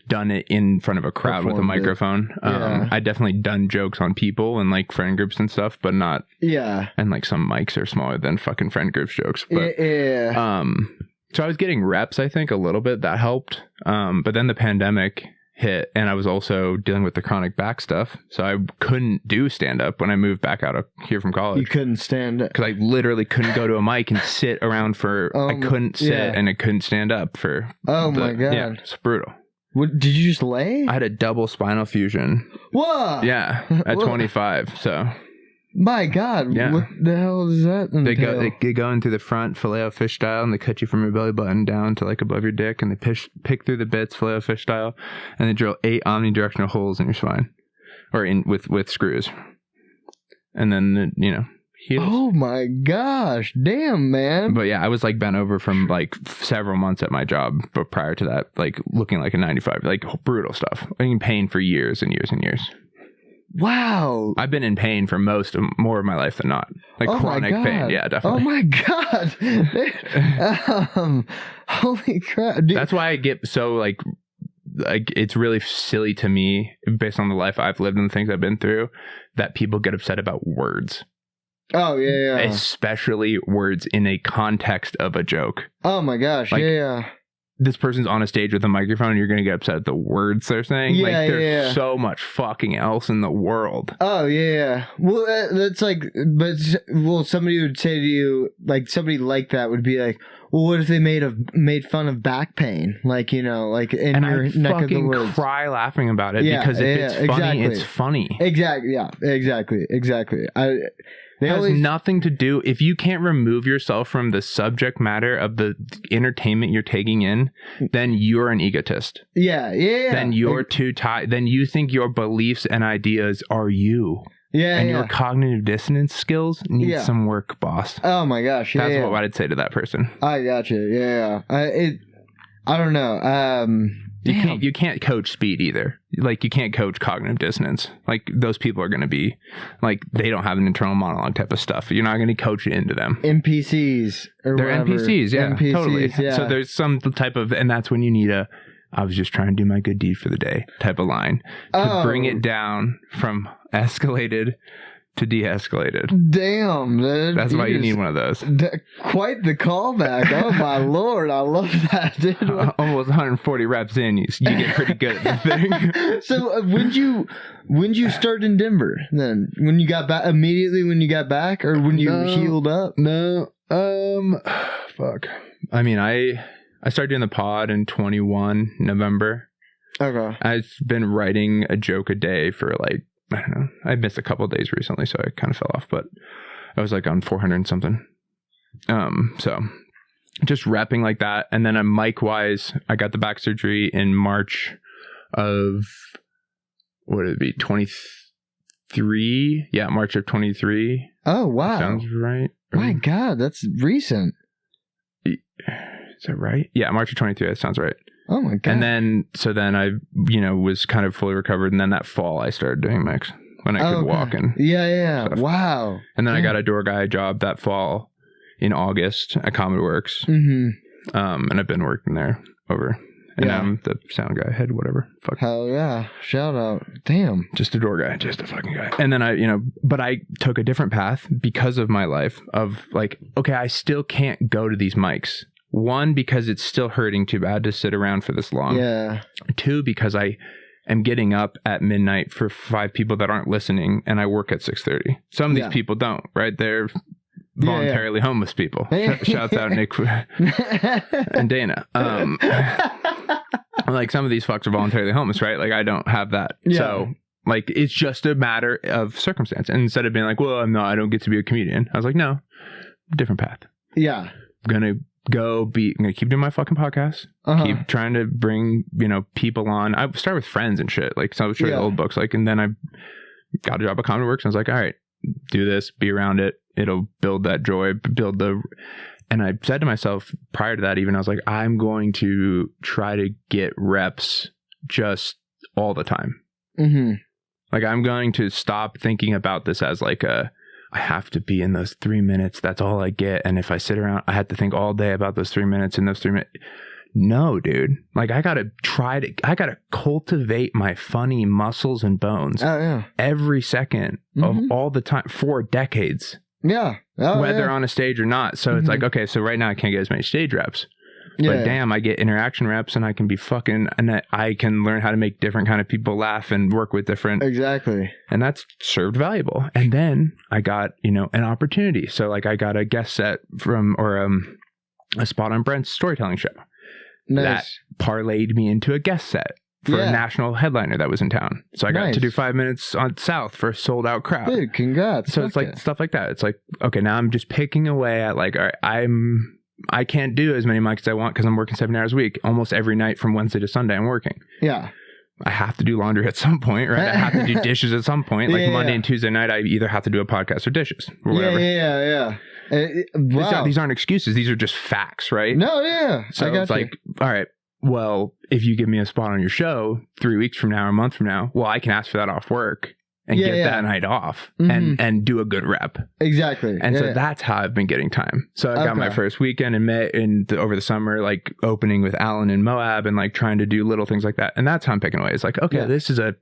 Speaker 2: done it in front of a crowd with a microphone. I'd definitely done jokes on people and like friend groups and stuff, but not and like some mics are smaller than fucking friend groups jokes, but so I was getting reps, I think, a little bit. That helped, but then the pandemic hit, and I was also dealing with the chronic back stuff, so I couldn't do stand-up when I moved back out of here from college.
Speaker 3: You couldn't stand it?
Speaker 2: Because I literally couldn't go to a mic and sit around for I couldn't sit and I couldn't stand up for
Speaker 3: my god.
Speaker 2: Yeah, it's brutal.
Speaker 3: What, did you just lay?
Speaker 2: I had a double spinal fusion.
Speaker 3: Whoa!
Speaker 2: Yeah, at 25. So,
Speaker 3: my God, what the hell does that entail?
Speaker 2: They go into the front, filet-o-fish style, and they cut you from your belly button down to like above your dick, and they pick through the bits, filet-o-fish style, and they drill 8 omnidirectional holes in your spine, or in with screws, and then heals.
Speaker 3: Oh my gosh, damn, man.
Speaker 2: But yeah, I was like bent over from like several months at my job, but prior to that, like looking like a 95, like brutal stuff. In pain for years and years and years.
Speaker 3: Wow.
Speaker 2: I've been in pain for more of my life than not. Like chronic pain. Yeah, definitely.
Speaker 3: Oh my God. Holy crap. Dude.
Speaker 2: That's why I get so like it's really silly to me, based on the life I've lived and the things I've been through, that people get upset about words.
Speaker 3: Oh, yeah.
Speaker 2: Especially words in a context of a joke.
Speaker 3: Oh, my gosh. Like, yeah.
Speaker 2: This person's on a stage with a microphone and you're going to get upset at the words they're saying.
Speaker 3: Yeah,
Speaker 2: like, there's so much fucking else in the world.
Speaker 3: Oh, yeah. Well, that's like, somebody would say to you, like, somebody like that would be like, well, what if they made fun of back pain? Like, like in
Speaker 2: and
Speaker 3: your neck of the woods.
Speaker 2: And I cry laughing about it because if it's funny, it's funny.
Speaker 3: Exactly. Yeah, exactly.
Speaker 2: It has nothing to do. If you can't remove yourself from the subject matter of the entertainment you're taking in, then you're an egotist.
Speaker 3: Yeah.
Speaker 2: Then you're too tight. Then you think your beliefs and ideas are you.
Speaker 3: Yeah.
Speaker 2: And your cognitive dissonance skills need some work, boss.
Speaker 3: Oh my gosh. Yeah,
Speaker 2: That's what I'd say to that person.
Speaker 3: I got you. Yeah. I don't know.
Speaker 2: You can't coach speed either. Like, you can't coach cognitive dissonance. Like, those people are going to be like, they don't have an internal monologue type of stuff. You're not going to coach it into them.
Speaker 3: NPCs or
Speaker 2: they're
Speaker 3: whatever.
Speaker 2: NPCs, yeah,
Speaker 3: NPCs,
Speaker 2: totally.
Speaker 3: Yeah.
Speaker 2: So there's some type of, and that's when you need I was just trying to do my good deed for the day type of line to bring it down from escalated to de-escalated.
Speaker 3: Damn, man.
Speaker 2: That's why you need one of those.
Speaker 3: Quite the callback. Oh my lord, I love that, dude.
Speaker 2: Almost 140 reps in, you get pretty good at the thing.
Speaker 3: So when you start in Denver? Then when you got back, immediately when you got back, or when you healed up?
Speaker 2: No, fuck. I mean, I started doing the pod in 21 November.
Speaker 3: Okay.
Speaker 2: I've been writing a joke a day for like I don't know. I missed a couple of days recently, so I kind of fell off, but I was like on 400 and something. So just repping like that. And then mic wise, I got the back surgery in March of, what would it be? 23? Yeah, March of 23.
Speaker 3: Oh, wow.
Speaker 2: Sounds right.
Speaker 3: My God, that's recent.
Speaker 2: Is that right? Yeah, March of 23. That sounds right.
Speaker 3: Oh my God.
Speaker 2: And then, I, was kind of fully recovered. And then that fall, I started doing mix when I could walk and
Speaker 3: yeah.
Speaker 2: stuff.
Speaker 3: Wow.
Speaker 2: And then I got a door guy job that fall in August at Common Works.
Speaker 3: Mm-hmm.
Speaker 2: And I've been working there over. And now I'm the sound guy, head, whatever. Fuck.
Speaker 3: Hell yeah. Shout out. Damn.
Speaker 2: Just a door guy, just a fucking guy. And then but I took a different path because of my life of like, okay, I still can't go to these mics. One, because it's still hurting too bad to sit around for this long.
Speaker 3: Yeah.
Speaker 2: Two, because I am getting up at midnight for 5 people that aren't listening, and I work at 6:30. Some of these people don't, right? They're voluntarily homeless people. Shouts out Nick and Dana. Like some of these fucks are voluntarily homeless, right? Like I don't have that.
Speaker 3: Yeah.
Speaker 2: So like it's just a matter of circumstance. And instead of being like, well, I don't get to be a comedian. I was like, no, different path.
Speaker 3: Yeah.
Speaker 2: I'm gonna keep doing my fucking podcast. Keep trying to bring, people on. I start with friends and shit. Like, so I would show you old books. Like, and then I got a job at Common Works and I was like, all right, do this, be around it. It'll build that joy, and I said to myself prior to that, even, I was like, I'm going to try to get reps just all the time.
Speaker 3: Mm-hmm.
Speaker 2: Like, I'm going to stop thinking about this as like I have to be in those 3 minutes. That's all I get. And if I sit around, I have to think all day about those 3 minutes and those 3 minutes. No, dude. Like I gotta cultivate my funny muscles and bones every second of all the time for decades.
Speaker 3: Yeah.
Speaker 2: Whether on a stage or not. So it's like, okay, so right now I can't get as many stage reps. But damn, I get interaction reps and I can be fucking, and I can learn how to make different kind of people laugh and work with different.
Speaker 3: Exactly.
Speaker 2: And that's served valuable. And then I got, an opportunity. So like I got a guest set a spot on Brent's storytelling show.
Speaker 3: Nice.
Speaker 2: That parlayed me into a guest set for a national headliner that was in town. So I got to do 5 minutes on South for a sold out crowd.
Speaker 3: Dude, congrats.
Speaker 2: So it's like stuff like that. It's like, okay, now I'm just picking away at like, all right, I can't do as many mics as I want because I'm working 7 hours a week. Almost every night from Wednesday to Sunday, I'm working.
Speaker 3: Yeah.
Speaker 2: I have to do laundry at some point, right? I have to do dishes at some point. Like Monday and Tuesday night, I either have to do a podcast or dishes or whatever.
Speaker 3: Yeah. Wow.
Speaker 2: These aren't excuses. These are just facts, right?
Speaker 3: No, yeah.
Speaker 2: So it's like, all right, well, if you give me a spot on your show 3 weeks from now or a month from now, well, I can ask for that off work and get that night off and do a good rep.
Speaker 3: Exactly.
Speaker 2: And so that's how I've been getting time. So I got my first weekend in May over the summer, like opening with Alan in Moab and like trying to do little things like that. And that's how I'm picking away. It's like, okay, this is a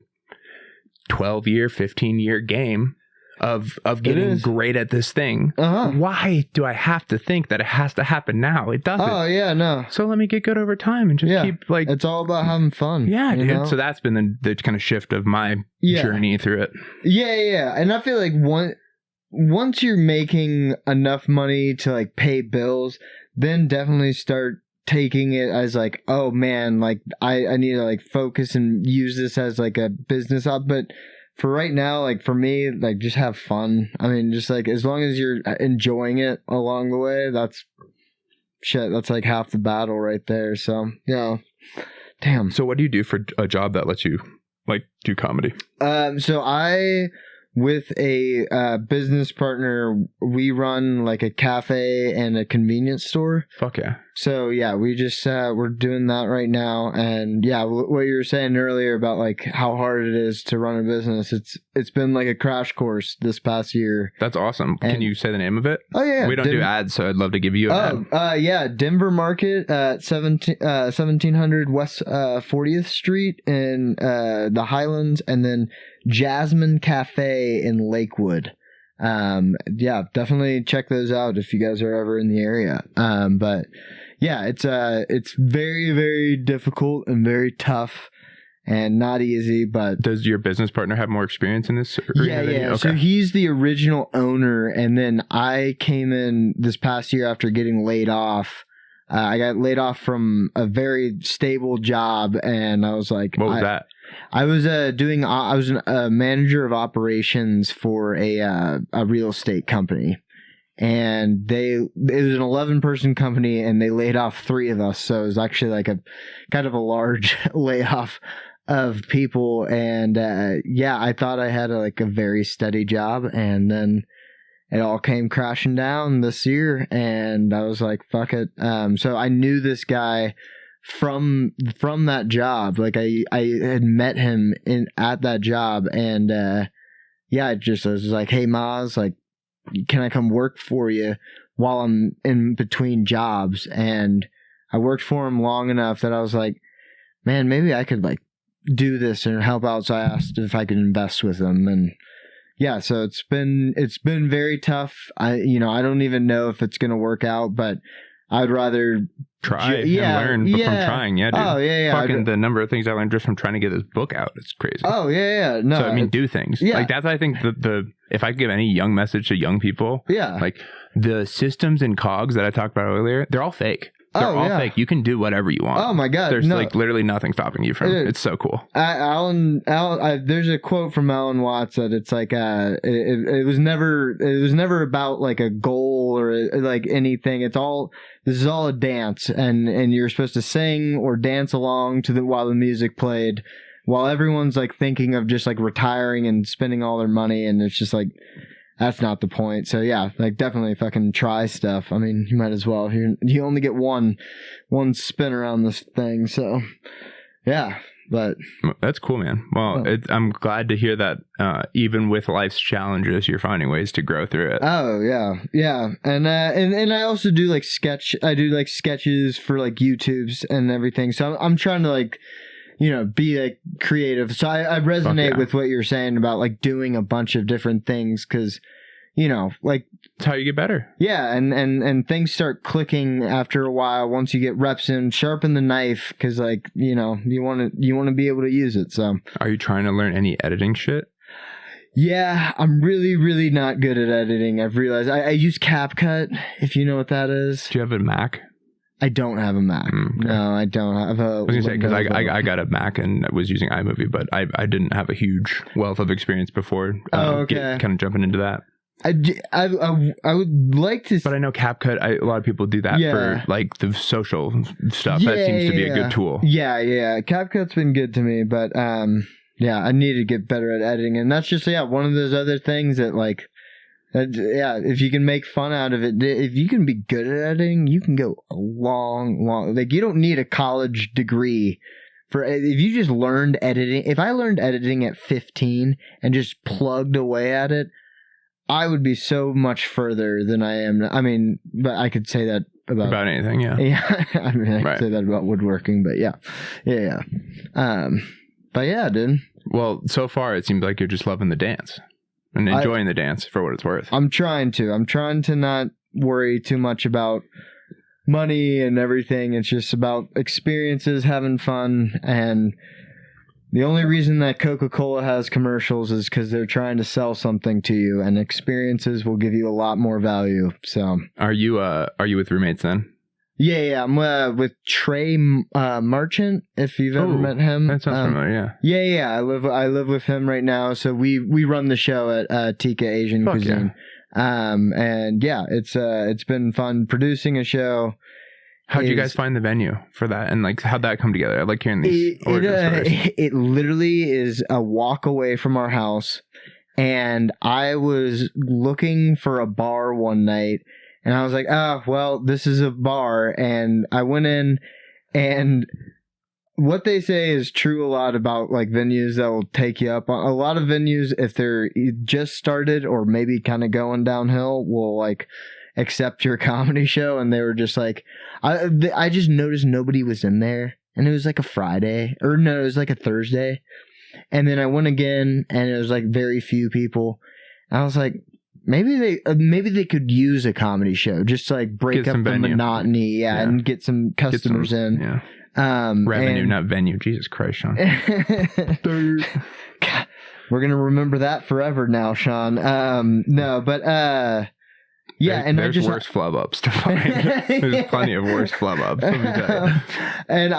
Speaker 2: 12-year, 15-year game of getting great at this thing. Why do I have to think that it has to happen now? It doesn't.
Speaker 3: Oh yeah, no.
Speaker 2: So let me get good over time and just keep like,
Speaker 3: it's all about having fun.
Speaker 2: Yeah, dude.
Speaker 3: know?
Speaker 2: So that's been the kind of shift of my journey through it.
Speaker 3: Yeah. And I feel like once you're making enough money to like pay bills, then definitely start taking it as like, oh man, like I need to like focus and use this as like a business up. But for right now, like for me, like just have fun. I mean, just like as long as you're enjoying it along the way, that's like half the battle right there. So damn.
Speaker 2: So what do you do for a job that lets you like do comedy?
Speaker 3: So I, with a business partner, we run like a cafe and a convenience store.
Speaker 2: Fuck yeah.
Speaker 3: So yeah, we just we're doing that right now. And yeah, what you were saying earlier about like how hard it is to run a business, it's been like a crash course this past year.
Speaker 2: That's awesome. Can you say the name of it?
Speaker 3: Oh yeah,
Speaker 2: we don't do ads, so I'd love to give you an ad.
Speaker 3: Yeah, Denver Market at 1700 West 40th Street in the Highlands, and then Jasmine Cafe in Lakewood. Yeah, definitely check those out if you guys are ever in the area. But yeah, it's very, very difficult and very tough and not easy. But
Speaker 2: does your business partner have more experience in this arena?
Speaker 3: Yeah.
Speaker 2: Okay.
Speaker 3: So he's the original owner, and then I came in this past year after getting laid off. I got laid off from a very stable job, and I was like,
Speaker 2: what was that?
Speaker 3: I was a manager of operations for a real estate company, and it was an 11-person company, and they laid off 3 of us. So it was actually like a kind of a large layoff of people. And I thought I had a very steady job, and then it all came crashing down this year, and I was like, fuck it. So I knew this guy from that job. Like I had met him at that job, and I was like, hey Maz, like, can I come work for you while I'm in between jobs? And I worked for him long enough that I was like, man, maybe I could like do this and help out. So I asked if I could invest with him, and yeah, so it's been very tough. I don't even know if it's gonna work out, but I'd rather
Speaker 2: try and learn from trying. Yeah, dude.
Speaker 3: Oh yeah.
Speaker 2: Fucking the number of things I learned just from trying to get this book out, it's crazy.
Speaker 3: Oh yeah. No,
Speaker 2: so I mean, do things.
Speaker 3: Yeah.
Speaker 2: Like that's, I think, the if I could give any young message to young people, like the systems and cogs that I talked about earlier, they're all fake. They're all fake. You can do whatever you want.
Speaker 3: Oh my god,
Speaker 2: there's like literally nothing stopping you from it. It's so cool.
Speaker 3: There's a quote from Alan Watts that it's like it was never about like a goal or like anything. This is all a dance, and you're supposed to sing or dance along to while the music played, while everyone's like thinking of just like retiring and spending all their money, and it's just like, that's not the point. So yeah, like definitely fucking try stuff. I mean, you might as well. You only get one spin around this thing. So yeah, but
Speaker 2: that's cool, man. Well, I'm glad to hear that even with life's challenges, you're finding ways to grow through it.
Speaker 3: Oh yeah. And I also do like sketches for like YouTubes and everything. So I'm trying to like, be like creative. So I resonate with what you're saying about like doing a bunch of different things, because like
Speaker 2: it's how you get better.
Speaker 3: Yeah, and things start clicking after a while once you get reps in. Sharpen the knife, because like you want to be able to use it. So
Speaker 2: are you trying to learn any editing shit?
Speaker 3: Yeah, I'm really, really not good at editing. I've realized I use CapCut, if you know what that is.
Speaker 2: Do you have a Mac?
Speaker 3: I don't have a Mac. Okay. No, I don't have a... I was going to say,
Speaker 2: because I got a Mac and was using iMovie, but I didn't have a huge wealth of experience before kind of jumping into that.
Speaker 3: I would like to...
Speaker 2: But I know CapCut, a lot of people do that for like the social stuff.
Speaker 3: Yeah,
Speaker 2: that seems to be a good tool.
Speaker 3: Yeah. CapCut's been good to me, but I need to get better at editing. And that's just, one of those other things that like... if you can make fun out of it, if you can be good at editing, you can go a long, like you don't need a college degree if you just learned editing. If I learned editing at 15 and just plugged away at it, I would be so much further than I am. I mean, but I could say that about
Speaker 2: anything. Yeah.
Speaker 3: I mean, I could say that about woodworking, but yeah. But yeah, dude.
Speaker 2: Well, so far it seems like you're just loving the dance. And enjoying the dance for what it's worth.
Speaker 3: I'm trying to not worry too much about money and everything. It's just about experiences, having fun. And the only reason that Coca-Cola has commercials is because they're trying to sell something to you, and experiences will give you a lot more value. So
Speaker 2: are you with roommates then?
Speaker 3: Yeah. I'm with Trey Marchant. If you've ever met him,
Speaker 2: that sounds familiar.
Speaker 3: Yeah. I live with him right now. So we run the show at Tika Asian Cuisine. Yeah. And yeah, it's been fun producing a show.
Speaker 2: How'd you guys find the venue for that, and like how'd that come together? I like hearing these origin stories.
Speaker 3: It literally is a walk away from our house, and I was looking for a bar one night. And I was like, oh, well, this is a bar. And I went in, and what they say is true a lot about like venues that will take you up. A lot of venues, if they're just started or maybe kind of going downhill, will like accept your comedy show. And they were just like, I just noticed nobody was in there. And it was like a Friday, or no, it was like a Thursday. And then I went again, and it was like very few people. And I was like, maybe they could use a comedy show just to like break up the monotony, and get some customers in.
Speaker 2: Yeah. Revenue, not venue. Jesus Christ, Sean.
Speaker 3: God, we're gonna remember that forever now, Sean. No, but Yeah, and
Speaker 2: there's worse flub ups to find. There's plenty of worse flub ups. Let me tell you.
Speaker 3: And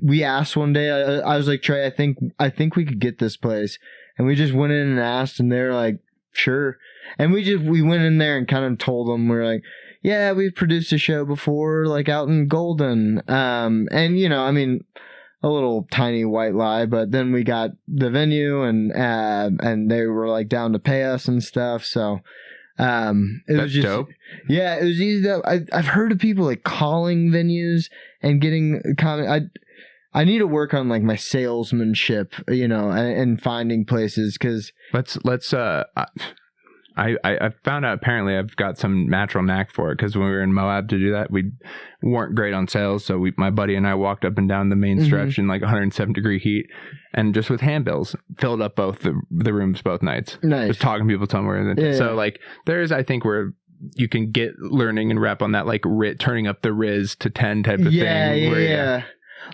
Speaker 3: we asked one day. I was like, Trey, I think we could get this place, and we just went in and asked, and they're like, sure. And we went in there and kind of told them, we're like, yeah, we've produced a show before, like out in Golden, and you know, I mean, a little tiny white lie, but then we got the venue, and they were like down to pay us and stuff, so. It was just dope. Yeah, it was easy. I've heard of people like calling venues and getting I need to work on like my salesmanship, you know, and finding places because I found out apparently I've got some natural knack for it because when we were in Moab to do that, we weren't great on sales. So my buddy and I walked up and down the main stretch in like 107-degree heat and just with handbills filled up both the rooms both nights. Nice. Just talking to people, telling where. Yeah, so like there's, I think, where you can get learning and rep on that, like turning up the Riz to 10 type of thing. Yeah.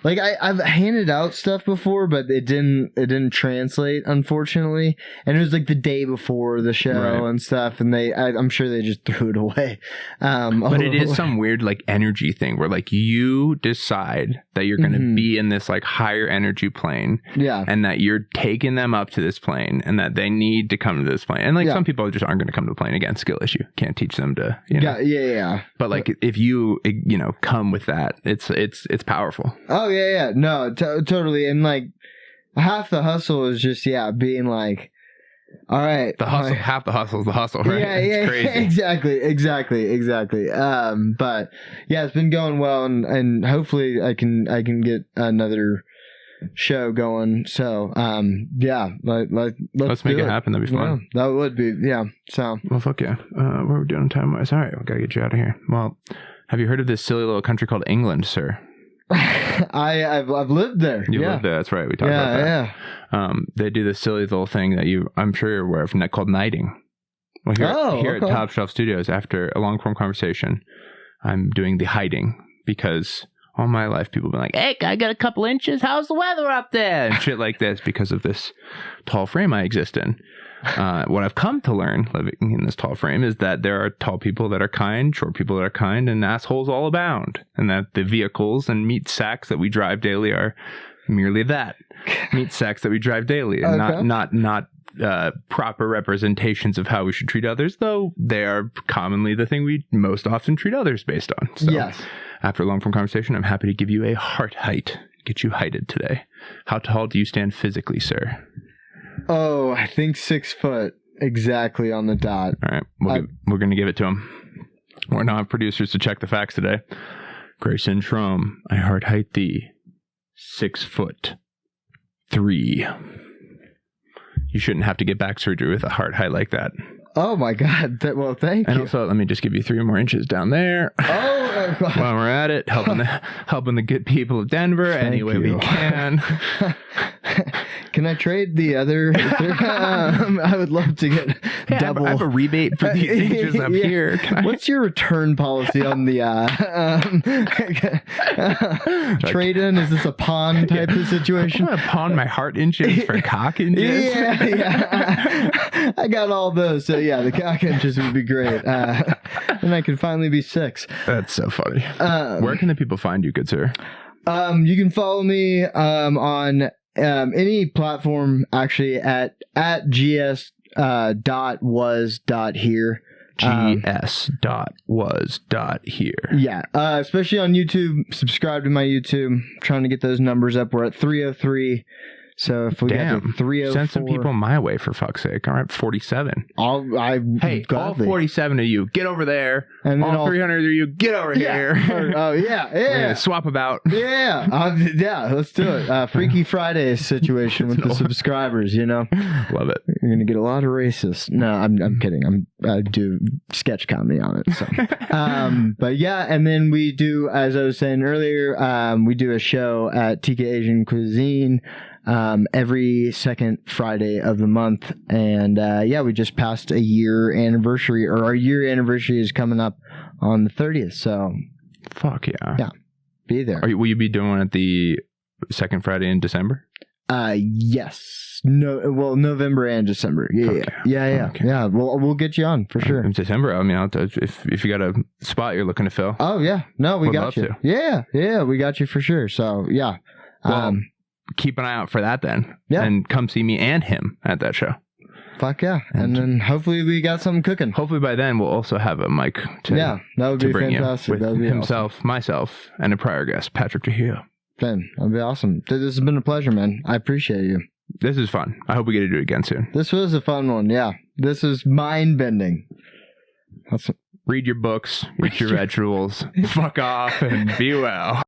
Speaker 3: Like I've handed out stuff before, but it didn't translate, unfortunately. And it was like the day before the show and stuff, and I'm sure they just threw it away.
Speaker 2: But it is some weird like energy thing where like you decide that you're going to be in this like higher energy plane, and that you're taking them up to this plane, and that they need to come to this plane. And like some people just aren't going to come to the plane. Again, skill issue. Can't teach them to. You know.
Speaker 3: Yeah.
Speaker 2: But like if you come with that, it's powerful.
Speaker 3: Oh yeah. No, totally. And like half the hustle is just being like, all right,
Speaker 2: the hustle. Half the hustle is the hustle, right?
Speaker 3: Yeah,
Speaker 2: it's crazy.
Speaker 3: Exactly. But yeah, it's been going well, and hopefully I can get another show going. So let's
Speaker 2: make it happen. That'd be fun.
Speaker 3: Yeah, that would be So
Speaker 2: well, fuck yeah. What are we doing time wise? All right, we gotta get you out of here. Well, have you heard of this silly little country called England, sir?
Speaker 3: I've lived there.
Speaker 2: You lived there. That's right. We talked about that. Yeah. They do this silly little thing that I'm sure you're aware of, called knighting. Well, here at Top Shelf Studios, after a long form conversation, I'm doing the hiding because all my life people have been like, "Hey, I got a couple inches. How's the weather up there?" and shit like this because of this tall frame I exist in. What I've come to learn living in this tall frame is that there are tall people that are kind, short people that are kind, and assholes all abound. And that the vehicles and meat sacks that we drive daily are merely that. Meat sacks that we drive daily and not proper representations of how we should treat others, though they are commonly the thing we most often treat others based on. So after a long form conversation, I'm happy to give you a heart height, get you heighted today. How tall do you stand physically, sir?
Speaker 3: Oh, I think 6 foot exactly on the dot.
Speaker 2: All right. We're going to give it to him. We're not producers to check the facts today. Grayson Schrom, I heart height thee 6'3". You shouldn't have to get back surgery with a heart height like that.
Speaker 3: Oh my God. Well, thank you.
Speaker 2: And also, let me just give you 3 more inches down there.
Speaker 3: Oh,
Speaker 2: while we're at it, helping the good people of Denver any way we can.
Speaker 3: Can I trade the other? I would love to get double.
Speaker 2: I have a rebate for these inches up here.
Speaker 3: What's your return policy on the trade in? Is this a pawn type of situation?
Speaker 2: I'm gonna pawn my heart inches for cock inches.
Speaker 3: Yeah. I got all those. So yeah, the cock inches would be great. And I could finally be 6.
Speaker 2: That's so funny. Where can the people find you, good sir?
Speaker 3: You can follow me on any platform actually at gs dot was dot here.
Speaker 2: gs.was.here.
Speaker 3: Yeah, especially on YouTube. Subscribe to my YouTube. I'm trying to get those numbers up. We're at 303. So if we get to 304,
Speaker 2: send some people my way for fuck's sake. All right, 47.
Speaker 3: All
Speaker 2: 47 of you, get over there. And then all 300 of you, get over here.
Speaker 3: Oh yeah.
Speaker 2: Swap about.
Speaker 3: Yeah, let's do it. Freaky Friday situation with the subscribers. You know,
Speaker 2: love it.
Speaker 3: You're gonna get a lot of racist. No, I'm kidding. I do sketch comedy on it. So, but yeah, and then we do, as I was saying earlier, we do a show at TK Asian Cuisine. Every second Friday of the month. And we just passed a year anniversary, or our year anniversary is coming up on the 30th. So
Speaker 2: fuck yeah.
Speaker 3: Yeah. Be there.
Speaker 2: Will you be doing one at the second Friday in December?
Speaker 3: Yes. No. Well, November and December. Yeah.
Speaker 2: Okay.
Speaker 3: Yeah.
Speaker 2: Okay.
Speaker 3: Yeah. We'll get you on for sure.
Speaker 2: In December, I mean, if you got a spot you're looking to fill.
Speaker 3: Oh yeah. No, we
Speaker 2: Would
Speaker 3: got
Speaker 2: love
Speaker 3: you.
Speaker 2: to.
Speaker 3: Yeah. We got you for sure. So yeah.
Speaker 2: Well, keep an eye out for that then.
Speaker 3: Yeah.
Speaker 2: And come see me and him at that show.
Speaker 3: Fuck yeah. And then hopefully we got something cooking.
Speaker 2: Hopefully by then we'll also have a mic to
Speaker 3: that would
Speaker 2: to
Speaker 3: be
Speaker 2: bring
Speaker 3: fantastic.
Speaker 2: you with
Speaker 3: That would be
Speaker 2: himself, myself, and a prior guest, Patrick Trujillo.
Speaker 3: Man, that'd be awesome. This has been a pleasure, man. I appreciate you.
Speaker 2: This is fun. I hope we get to do it again soon.
Speaker 3: This was a fun one. Yeah. This is mind bending.
Speaker 2: Read your books, eat your vegetables, fuck off, and be well.